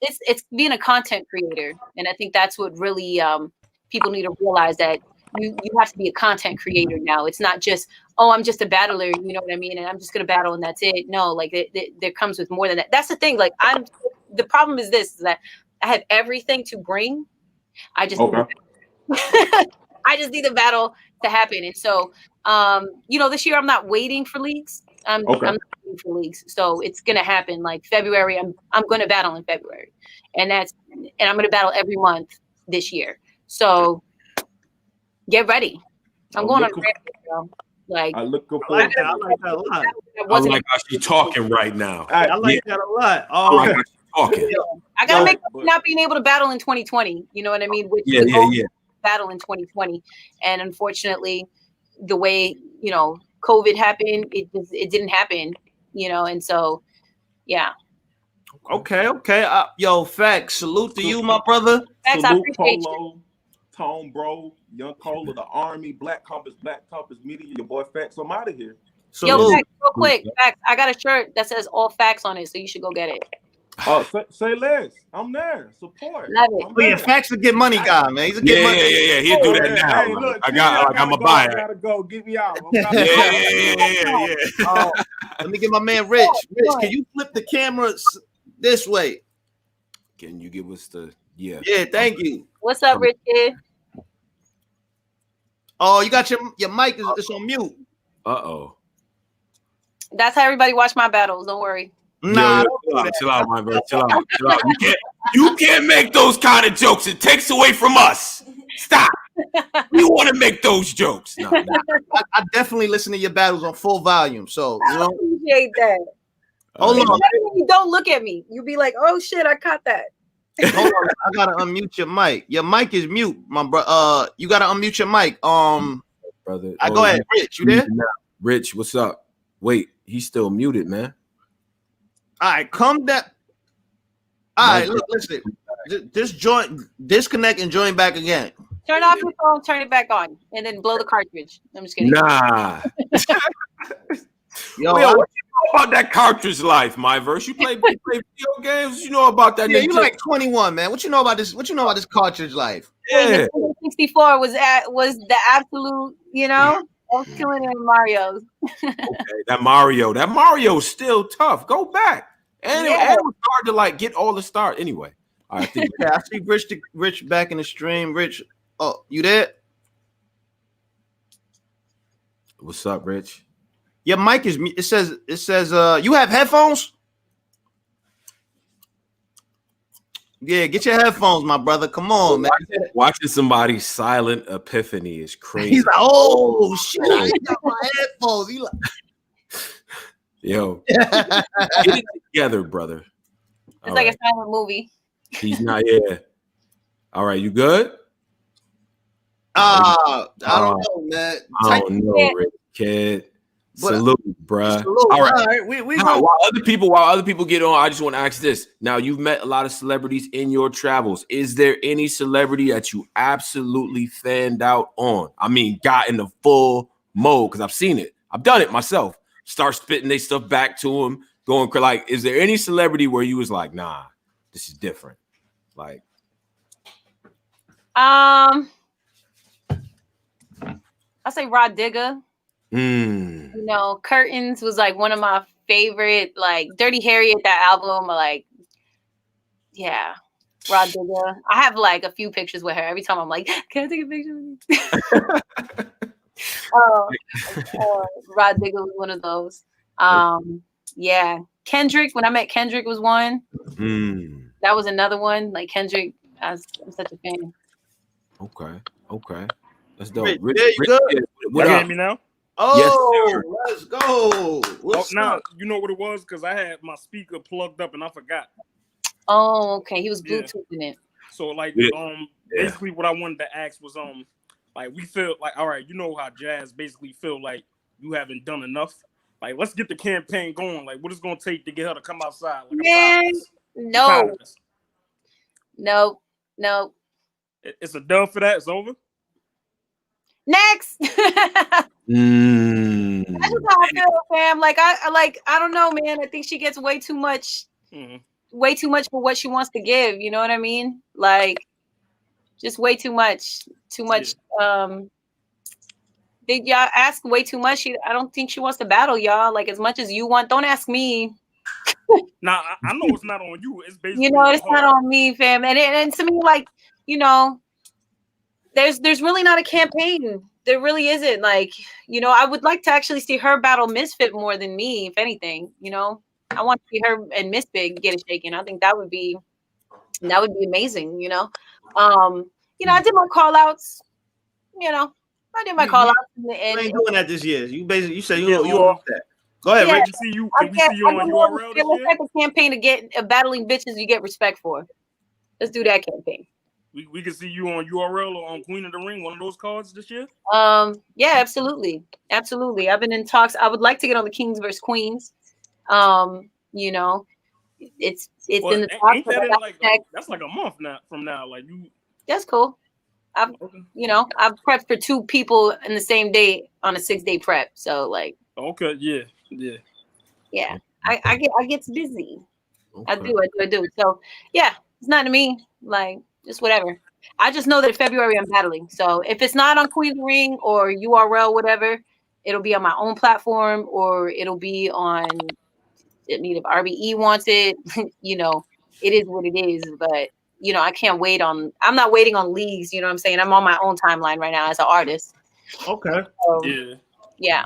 it's being a content creator, and I think that's what really people need to realize, that you have to be a content creator now. It's not just, oh, I'm just a battler, you know what I mean, and I'm just gonna battle and that's it. No, like there comes with more than that. That's the thing. Like the problem is this, is that I have everything to bring. I just I just need the battle to happen. And so, you know, this year I'm not waiting for leagues. I'm not waiting for leagues. So it's gonna happen. Like February, I'm gonna battle in February, and I'm gonna battle every month this year. So get ready. I'm going on a rampage, like I like that a lot. I like how she's talking right now. I like that a lot. I like how she's talking. I gotta make up for not being able to battle in 2020. You know what I mean? Which battle in 2020, and unfortunately, the way, you know, COVID happened, it didn't happen. You know, and so yeah. Okay. Yo, facts. Salute to you, my brother. Facts, I appreciate Polo, Tone, bro, Young Cola, the Army, Black Compass Media, your boy Facts. I'm out of here. Yo, Facts, real quick, Facts. I got a shirt that says all facts on it, so you should go get it. Oh, say less. I'm there. Support. Love it. Oh, yeah, Facts to get money guy, man. He's a get money. Yeah. He'll do that now. Hey, look, I'm a buyer. I gotta go. Get me out. Yeah. Let me get my man Rich. Rich, can you flip the camera this way? Can you give us the Yeah, thank you. What's up, Rich kid? Oh, you got your mic is on mute. Uh-oh. That's how everybody watch my battles. Don't worry. Nah, chill out, my bro. Chill out. You can't make those kind of jokes. It takes away from us. Stop. We want to make those jokes. No. I definitely listen to your battles on full volume. So you know, I appreciate that. Hold on. You don't look at me. You be like, oh shit, I caught that. Hold on, I gotta unmute your mic. Your mic is mute, my bro. You gotta unmute your mic. Brother. I go ahead, Rich. You there? Rich, what's up? Wait, he's still muted, man. All right, come down. All right, look, listen. Disconnect and join back again. Turn off your phone, turn it back on, and then blow the cartridge. I'm just kidding. Nah. Yo, what you know about that cartridge life, MyVerse? You play video games? You know about that? Yeah, you like 21, man. What you know about this? What you know about this cartridge life? Yeah. 64 was the absolute, I was killing it in Mario's. Okay, that Mario's still tough. Go back. And it was hard to like get all the start anyway. All right, I see Rich back in the stream. Rich, oh, you there? What's up, Rich? Your mic is. It says. You have headphones? Yeah, get your headphones, my brother. Come on, man. Watching somebody's silent epiphany is crazy. He's like, oh shit, I got my headphones. He like, yo, get it together, brother. It's like a silent movie. He's not here. All right, you good? I don't know, man. I don't know, Rich kid. Salute, bruh. All right. We while other people get on, I just want to ask this. Now, you've met a lot of celebrities in your travels. Is there any celebrity that you absolutely fanned out on? I mean, got in the full mode, because I've seen it. I've done it myself. Start spitting their stuff back to them, going like, is there any celebrity where you was like, nah, this is different? Like, I'll say Rod Digger. Curtains was like one of my favorite, like Dirty Harriet, that album, like, yeah, Rod Digger. I have like a few pictures with her. Every time I'm like, can I take a picture with you? Rod Digger was one of those. Yeah, Kendrick, when I met Kendrick was one. That was another one. Like Kendrick, I'm such a fan. Okay. That's dope. Rich, you good? What you hear me now? Oh, yes, let's go. Now you know what it was, because I had my speaker plugged up and I forgot. Oh, okay. He was Bluetoothing it. So like basically what I wanted to ask was like we feel like, all right, you know how Jazz basically feel like you haven't done enough. Like, let's get the campaign going. Like, what it's gonna take to get her to come outside? Like, man, no. It's a dub for that. It's over. Next. That's just how I feel, fam. Like I don't know, man. I think she gets way too much for what she wants to give. You know what I mean? Like, just way too much. Y'all ask way too much. I don't think she wants to battle y'all like as much as you want. Don't ask me. Nah, I know it's not on you. It's basically it's not on me, fam. And to me, like, there's really not a campaign. There really isn't. Like, I would like to actually see her battle Misfit more than me, if anything. I want to see her and Misfit get it shaken. I think that would be amazing. I did my call outs. I did my call outs. You ain't doing that this year. You say you off that. Go ahead, Rick. Can we see you on URL this let's year? have a campaign to get battling bitches you get respect for. Let's do that campaign. We can see you on URL or on Queen of the Ring, one of those cards this year. Yeah, absolutely. I've been in talks. I would like to get on the Kings versus Queens. It's in the talks. That's like a month from now. Like that's cool. I've prepped for 2 people in the same day on a 6-day prep. So like, okay, yeah. I get busy. Okay. I do. So yeah, it's not to me. Like, just whatever. I just know that in February I'm battling. So if it's not on Queen's Ring or URL, whatever, it'll be on my own platform or it'll be on. I mean, if RBE wants it, it is what it is. But I can't wait on. I'm not waiting on leagues. You know what I'm saying? I'm on my own timeline right now as an artist. Okay. Yeah.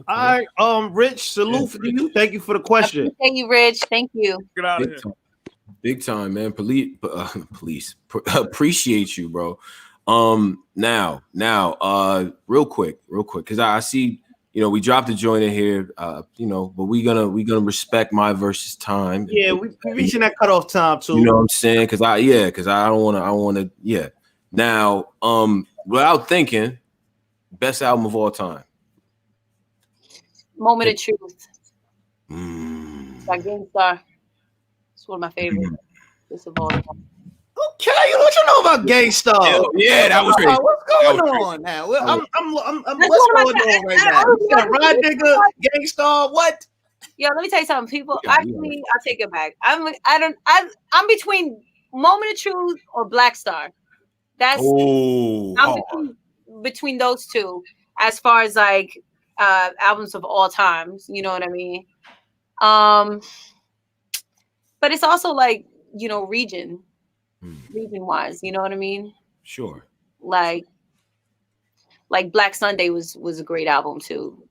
All right. Rich, salute for you. Thank you for the question. Thank you, Rich. Thank you. Get out of here. Big time, man. Police appreciate you, bro. Now, real quick, because I see, we dropped the joint in here, but we're gonna respect MyVerse's time. Yeah, we reaching that cutoff time too. You know what I'm saying? Because I don't want to. Yeah. Now, without thinking, best album of all time. Moment of Truth. By Gangstar. It's one of my favorites. It's of all time. Okay, what you know about Gangstar? Yeah, that was great. What's going on now? What's going on right now? You got Rod Digger, Gangstar, what? Yo, let me tell you something. People, actually, I'll take it back. I'm between Moment of Truth or Black Star. I'm between those two as far as like albums of all times. You know what I mean? But it's also like, region wise. You know what I mean? Sure. Like Black Sunday was a great album too.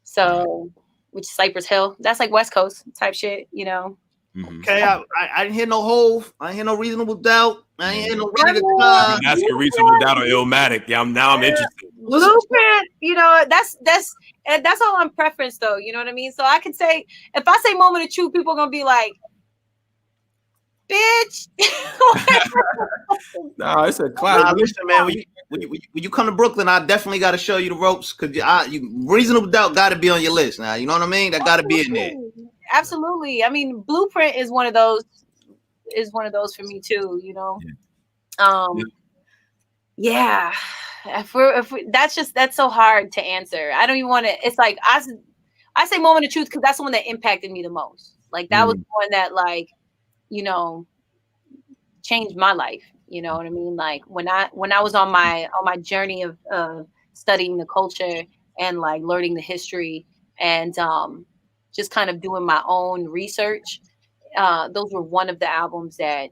So. Which Cypress Hill, that's like West Coast type shit, Okay, I didn't hear no Hove, I didn't hear no Reasonable Doubt, I didn't hear no Ready to That's a Reasonable Doubt or Illmatic. Yeah, I'm interested. Blueprint, that's all on preference though. You know what I mean? So I could say, if I say Moment of Truth, people are gonna be like, bitch. No, it's a classic. Listen, man, when you come to Brooklyn, I definitely got to show you the ropes because Reasonable Doubt got to be on your list now. You know what I mean? That got to be in there. Absolutely. I mean, Blueprint is one of those. For me too. Yeah. If that's so hard to answer. I don't even want to. It's like I say Moment of Truth because that's the one that impacted me the most. Like that was the one that changed my life. You know what I mean? Like when I was on my journey of studying the culture and like learning the history and just kind of doing my own research. Those were one of the albums that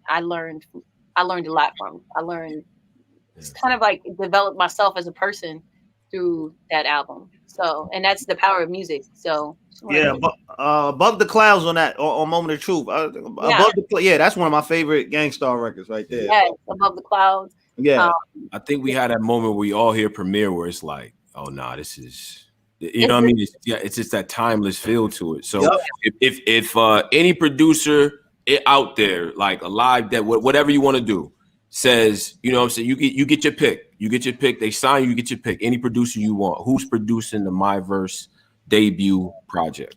I learned a lot from. I learned it's kind of like developed myself as a person through that album. So, and that's the power of music. So yeah, Above the Clouds on that on Moment of Truth. That's one of my favorite Gangstar records right there. Yeah, Above the Clouds. Yeah, I think we had that moment where we all hear Premiere where it's like, oh nah, this is, you know what I mean? It's just that timeless feel to it. So if any producer out there, like alive, that whatever you want to do, says, you know what I'm saying, you get your pick. You get your pick. They sign you get your pick. Any producer you want. Who's producing the MyVerse debut project?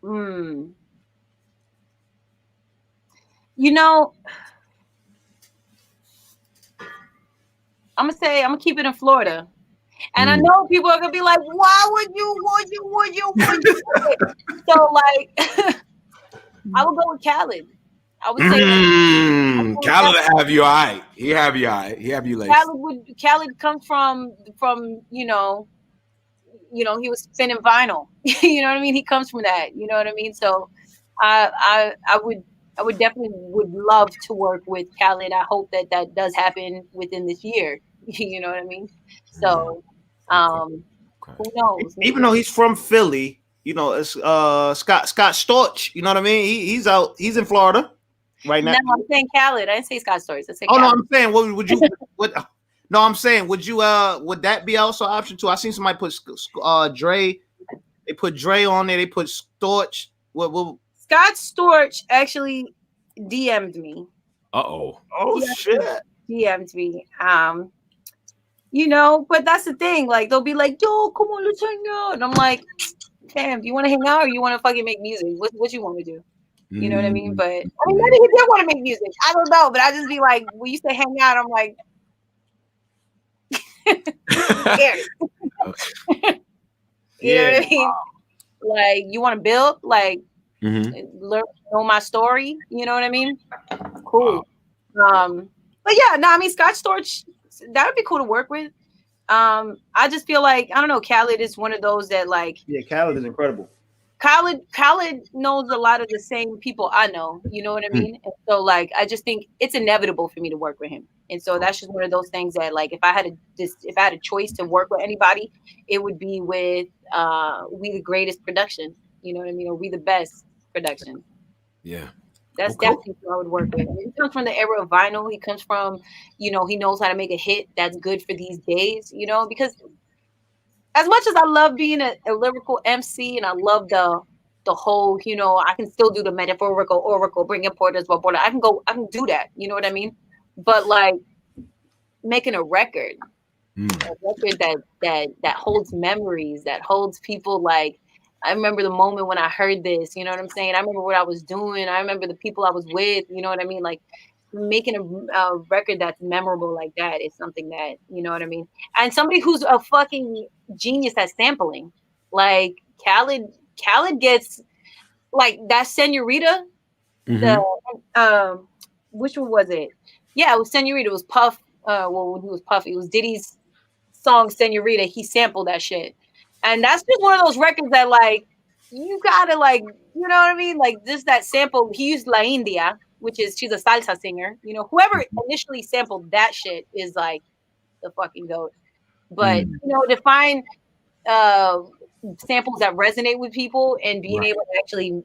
I'm gonna keep it in Florida. And I know people are gonna be like, why would you? So like I would go with Khaled. I would say Khaled will have you all right. He have you all right. He have you laced. Khaled comes from he was spinning vinyl. You know what I mean? He comes from that. You know what I mean? So I would definitely would love to work with Khaled. I hope that does happen within this year. You know what I mean? So who knows? Even though he's from Philly, it's Scott Storch. You know what I mean? He's in Florida right now. No, I'm saying Khaled. I didn't say Scott Storch. I said Khaled. No, I'm saying would you no, I'm saying would that be also an option too? I seen somebody put Dre. They put Dre on there. They put Storch. What Scott Storch actually DM'd me. Oh shit. DM'd me. But that's the thing. Like they'll be like, "Yo, come on, let's hang out," and I'm like, "Damn, do you want to hang out or you want to fucking make music? What you want to do?" You know what I mean? But I mean, maybe he did want to make music. I don't know, but I just be like, when you say hang out, I'm like, scared. You know what I mean? Like, you want to build, like, learn, know my story. You know what I mean? Cool. But yeah, no, I mean, Scott Storch, that would be cool to work with. I just feel like, I don't know, Khaled is one of those that like. Yeah, Khaled is incredible. Khaled knows a lot of the same people I know, you know what I mean? And so like I just think it's inevitable for me to work with him. And so that's just one of those things that like if I had a choice to work with anybody, it would be with We the Greatest production, you know what I mean? Or We the Best production. Yeah. That's definitely who I would work with. He comes from the era of vinyl. He comes from, he knows how to make a hit that's good for these days, because as much as I love being a lyrical MC and I love the whole, I can still do the metaphorical, oracle, bring in porters, but I can do that. You know what I mean? But like making a record that holds memories, that holds people. Like, I remember the moment when I heard this, you know what I'm saying? I remember what I was doing. I remember the people I was with, you know what I mean? Like, making a record that's memorable like that is something that, you know what I mean? And somebody who's a fucking genius at sampling. Like, Khaled gets, like, that Senorita, the, which one was it? Yeah, it was Senorita. It was Puff. Well, when he was Puffy, it was Diddy's song Senorita. He sampled that shit. And that's just one of those records that, like, you gotta, like, you know what I mean? Like, just that sample. He used La India, which is, she's a salsa singer. You know, whoever initially sampled that shit is, like, the fucking goat. But, to find samples that resonate with people and being able to actually,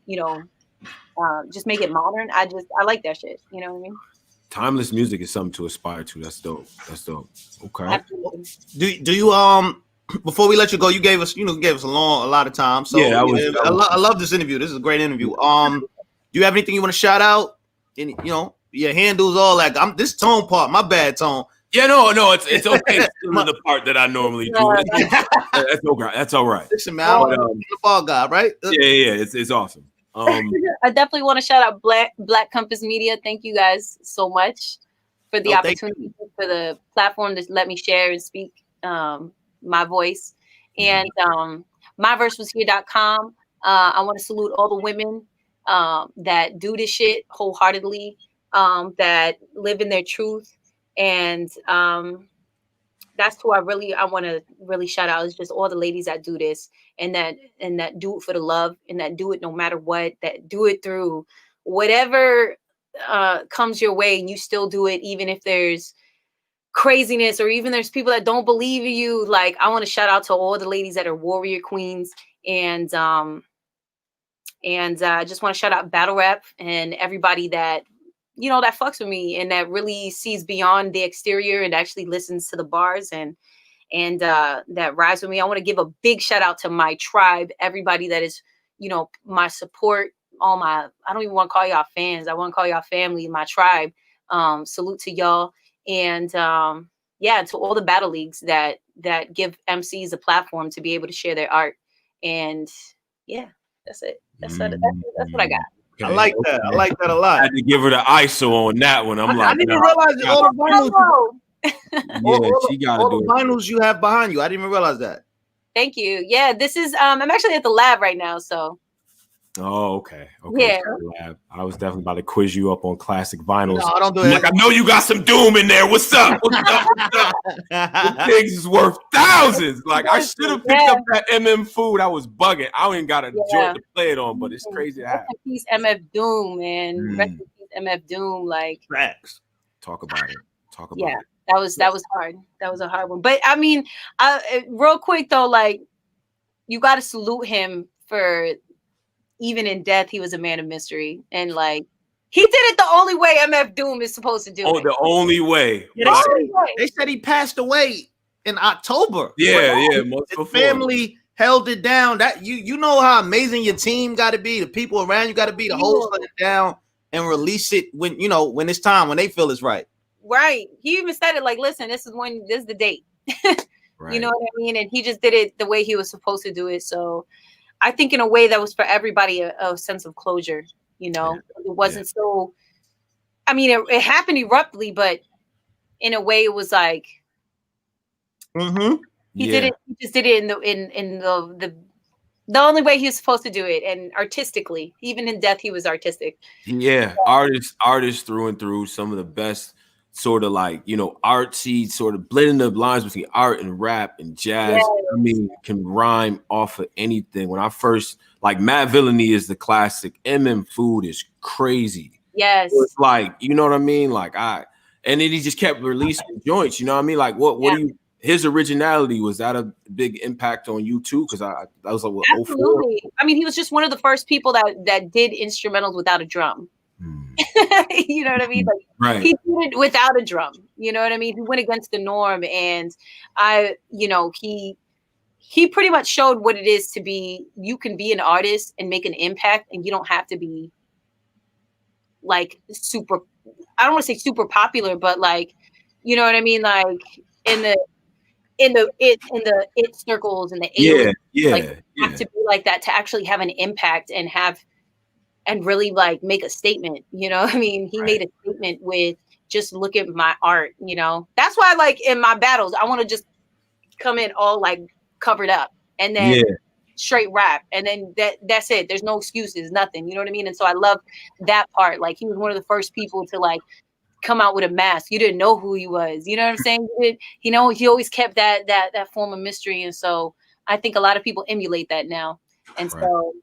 just make it modern, I like that shit. You know what I mean? Timeless music is something to aspire to. That's dope. Okay. Absolutely. Do you before we let you go, you gave us a lot of time. So yeah, I love this interview. This is a great interview. Do you have anything you want to shout out? Any, your handles, all that. This tone part, my bad, Tone. Yeah, no, it's okay. It's the part that I normally do. That's all right. Listen, man, I'm the ball guy, right? Yeah, it's awesome. I definitely want to shout out Black Compass Media. Thank you guys so much for the opportunity, for the platform to let me share and speak my voice. And MyVerse I want to salute all the women that do this shit wholeheartedly, that live in their truth. And that's who I want to really shout out, is just all the ladies that do this and that do it for the love, and that do it no matter what, that do it through whatever comes your way, and you still do it even if there's craziness or even there's people that don't believe in you. Like, I want to shout out to all the ladies that are warrior queens, and I just want to shout out Battle Rap and everybody that that fucks with me and that really sees beyond the exterior and actually listens to the bars and that rides with me. I want to give a big shout out to my tribe, everybody that is, my support, I don't even want to call y'all fans. I want to call y'all family, my tribe. Salute to y'all. And to all the battle leagues that give MCs a platform to be able to share their art. And yeah, that's it. That's what I got. I like that. I like that a lot. I had to give her the ISO on that one. I didn't realize that all the vinyls. She got to do the vinyls you have behind you. I didn't even realize that. Thank you. Yeah, this is. I'm actually at the lab right now, so. Oh, okay. Yeah. Lab. I was definitely about to quiz you up on classic vinyls. No, I don't do it. Like, I know you got some Doom in there. What's up? This things is worth thousands. Like, I should have picked up that Food. I was bugging. I ain't got a joint to play it on, but it's crazy to have. Rest in peace, MF Doom, man. Rest in peace, MF Doom. Like, tracks. Talk about it. It. That was hard. That was a hard one. But I mean, real quick though, like, you got to salute him for. Even in death, he was a man of mystery. And like, he did it the only way MF Doom is supposed to do it. The only way. Yeah, they said he passed away in October. Yeah. His family held it down. That you know how amazing your team got to be, the people around you got to be, to hold it down and release it when it's time, when they feel it's right. Right. He even said it like, listen, this is the date. Right. You know what I mean? And he just did it the way he was supposed to do it. So I think in a way that was for everybody a sense of closure, It wasn't so, I mean, it happened abruptly, but in a way it was like, he did it. He just did it in the only way he was supposed to do it, and artistically. Even in death, he was artistic. Yeah, artists through and through. Some of the best sort of like, artsy, sort of blending the lines between art and rap and jazz. Yes. I mean, can rhyme off of anything. When I first, like, Mad Villainy is the classic. Food is crazy. Yes. So it's like, you know what I mean? Like, and then he just kept releasing joints, you know what I mean? Like, what do you, his originality, was that a big impact on you too? Because I was like, what, absolutely. 04? I mean, he was just one of the first people that did instrumentals without a drum. You know what I mean? Like, right. He did it without a drum. You know what I mean? He went against the norm, and he he pretty much showed what it is to be. You can be an artist and make an impact, and you don't have to be like super. I don't want to say super popular, but like, you know what I mean? Like in the it circles and the aliens, like you have to be like that to actually have an impact and really like make a statement. You know, I mean, he made a statement with just look at my art. You know, that's why like in my battles, I want to just come in all like covered up and then straight rap, and then that's it. There's no excuses, nothing. You know what I mean? And so I love that part. Like he was one of the first people to like come out with a mask. You didn't know who he was. You know what I'm saying? He always kept that form of mystery. And so I think a lot of people emulate that now. And so,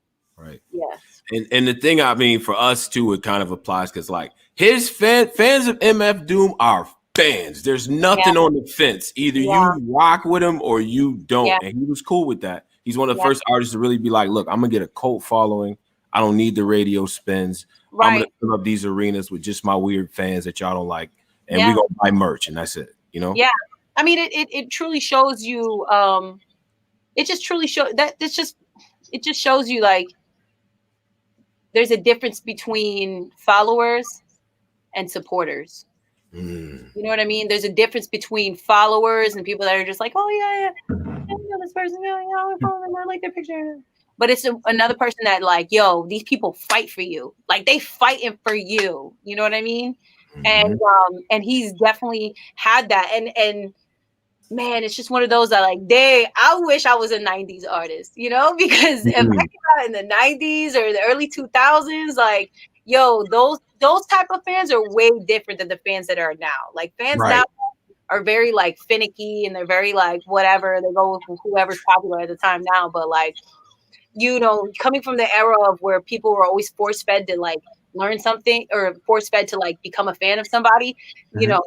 yeah. And the thing, I mean, for us too, it kind of applies because like his fans of MF Doom are fans. There's nothing on the fence. Either you rock with him or you don't. And he was cool with that. He's one of the first artists to really be like, look, I'm gonna get a cult following. I don't need the radio spins. I'm gonna fill up these arenas with just my weird fans that y'all don't like, and we gonna buy merch, and that's it. You know? Yeah. I mean, it truly shows you. It just truly shows that it just shows you like there's a difference between followers and supporters. You know what I mean? There's a difference between followers and people that are just like, oh yeah, I know this person, I follow them, I like their picture. But it's another person that like, yo, these people fight for you. Like they fighting for you. You know what I mean? And he's definitely had that. And man, it's just one of those that like, I wish I was a 90s artist, you know, because if I came out in the 90s or the early 2000s, like, yo, those type of fans are way different than the fans that are now. Like fans now are very like finicky and they're very like whatever. They go with whoever's popular at the time now. But like, you know, coming from the era of where people were always force fed to like learn something or force fed to like become a fan of somebody, you know,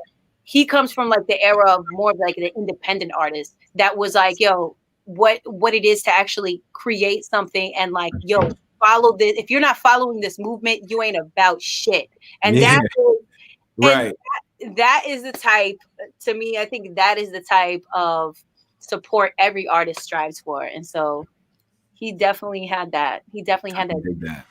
he comes from like the era of more of like an independent artist that was like, yo, what it is to actually create something and like, yo, follow this. If you're not following this movement, you ain't about shit. And that is the type, to me, I think that is the type of support every artist strives for. And so he definitely had that. He definitely had that.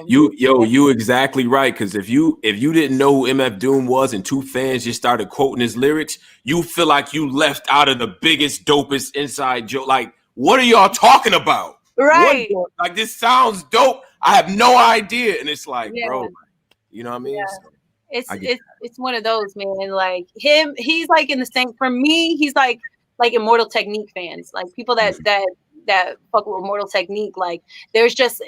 You exactly right. Because if you didn't know who MF Doom was and two fans just started quoting his lyrics, you feel like you left out of the biggest, dopest inside joke. Like, what are y'all talking about? Right. Like, this sounds dope. I have no idea. And it's like, bro, you know what I mean? Yeah. So, it's one of those, man. Like him, he's like in the same, for me, he's like Immortal Technique fans. Like people that fuck with Immortal Technique. Like there's just,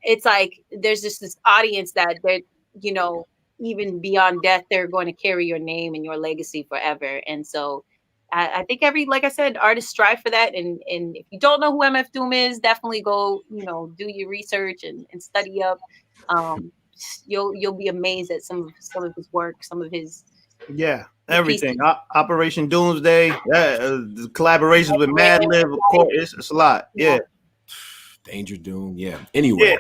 it's like, there's just this audience that they're, you know, even beyond death, they're going to carry your name and your legacy forever. And so I think like I said, artists strive for that. And if you don't know who MF Doom is, definitely go, you know, do your research and study up. You'll be amazed at some of his work, some of his everything. Operation Doomsday, the collaborations with Madlib, of course, it's a lot. Danger Doom, Anyway,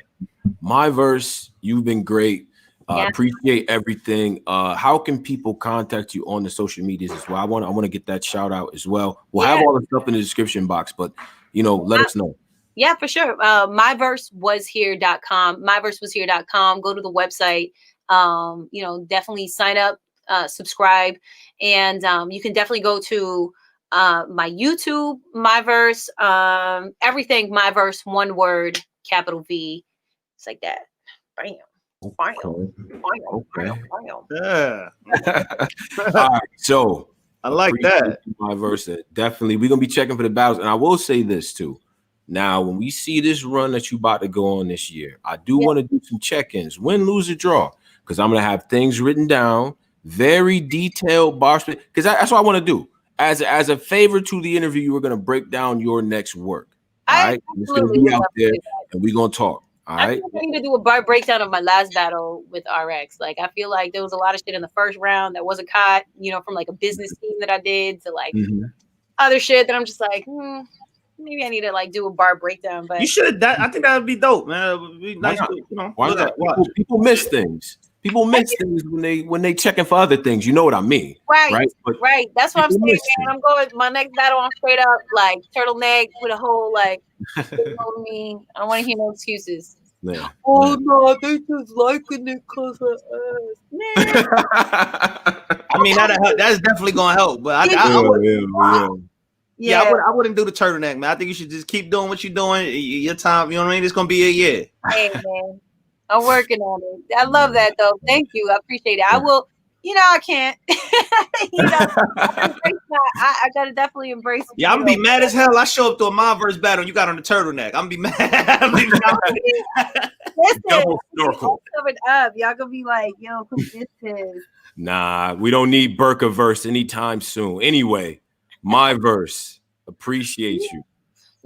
MyVerse, you've been great. Appreciate everything. How can people contact you on the social medias as well? I want to get that shout out as well. We'll have all the stuff in the description box, but you know, let us know. Yeah, for sure. MyVerseWasHere.com. MyVerseWasHere.com. Go to the website. You know, definitely sign up, subscribe, and you can definitely go to my YouTube, MyVerse, everything MyVerse, one word, capital V. It's like that. Bam. Okay. Yeah. All right, so I like that. MyVerse. Definitely, we're gonna be checking for the battles, and I will say this too. Now, when we see this run that you about to go on this year, I do want to do some check-ins, win, lose, or draw, because I'm gonna have things written down, very detailed bar split, because that's what I want to do. As a favor to the interview, we're gonna break down your next work. All right, it's gonna be out there, and we're gonna talk. All right. I need to do a bar breakdown of my last battle with RX. Like, I feel like there was a lot of shit in the first round that wasn't caught, you know, from like a business team that I did to like other shit that I'm just like, maybe I need to like do a bar breakdown. But you should. I think that would be dope, man. It would be nice. Why not? People miss things. People miss things when they checking for other things. You know what I mean, right? But right. That's what I'm saying, miss man. I'm going my next battle. I'm straight up like turtleneck with a whole like. You know me. I don't want to hear no excuses. Yeah. Oh no, they just liking it because of us. Man. I mean, that's definitely gonna help. But I wouldn't do the turtleneck, man. I think you should just keep doing what you're doing. Your time, you know what I mean? It's gonna be a year. Hey man, I'm working on it. I love that though. Thank you. I appreciate it. I will. You know, I can't. You know, I gotta definitely embrace. Yeah, I'm gonna be mad as hell. I show up to a MyVerse battle and you got on the turtleneck. I'm gonna be mad. Listen, covered up. Y'all gonna be like, yo, who this is? Nah, we don't need Burkaverse anytime soon. Anyway, MyVerse, appreciate you.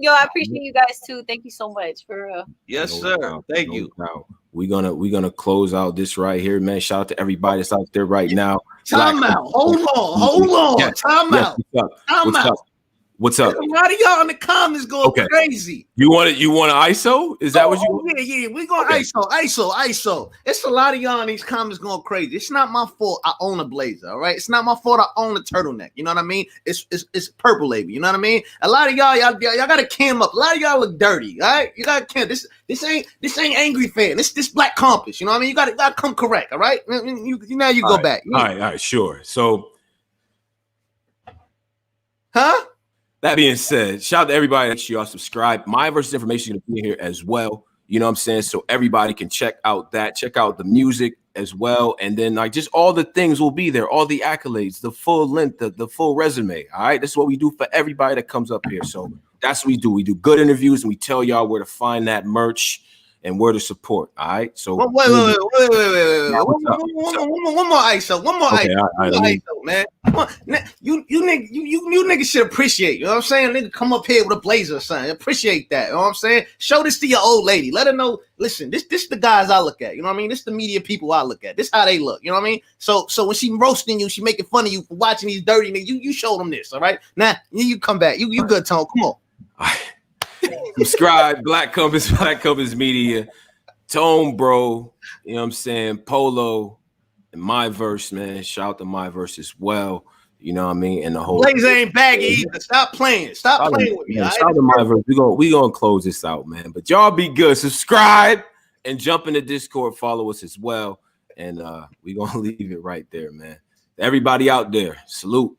Yo, I appreciate you guys too. Thank you so much for real. Yes, sir. Thank you. We're gonna close out this right here, man. Shout out to everybody that's out there right now. Time out. Hold on. Yes. Time out. What's up? A lot of y'all in the comments going crazy. You want ISO? Is that what you want? Yeah. We going ISO. It's a lot of y'all in these comments going crazy. It's not my fault I own a blazer, all right? It's not my fault I own a turtleneck. You know what I mean? It's purple label. You know what I mean? A lot of y'all gotta cam up. A lot of y'all look dirty, all right? You gotta cam. This ain't angry fan. This black compass. You know what I mean? You gotta come correct, all right? You go back. All right, sure. So, huh? That being said, shout out to everybody that y'all subscribe. MyVerse information is going to be here as well. You know what I'm saying? So everybody can check out the music as well. And then like just all the things will be there, all the accolades, the full length, the full resume. All right. That's what we do for everybody that comes up here. So that's what we do. We do good interviews and we tell y'all where to find that merch and where to support. All right. So wait. One more ISO. One more ISO, man. You niggas should appreciate. You know what I'm saying? Nigga come up here with a blazer or something. Appreciate that. You know what I'm saying? Show this to your old lady. Let her know. Listen, this the guys I look at. You know what I mean? This the media people I look at. This how they look. You know what I mean? So when she roasting you, she making fun of you for watching these dirty niggas. You show them this. All right. Now you come back. You good, Tone. Come on. Subscribe, Black Compass Media, Tone, bro. You know what I'm saying? Polo and MyVerse, man. Shout out to MyVerse as well. You know what I mean? And the whole blazer ain't baggy either. Stop playing. Stop playing with me. Shout out to MyVerse. We gonna close this out, man. But y'all be good. Subscribe and jump in the Discord. Follow us as well. And we gonna leave it right there, man. Everybody out there, salute.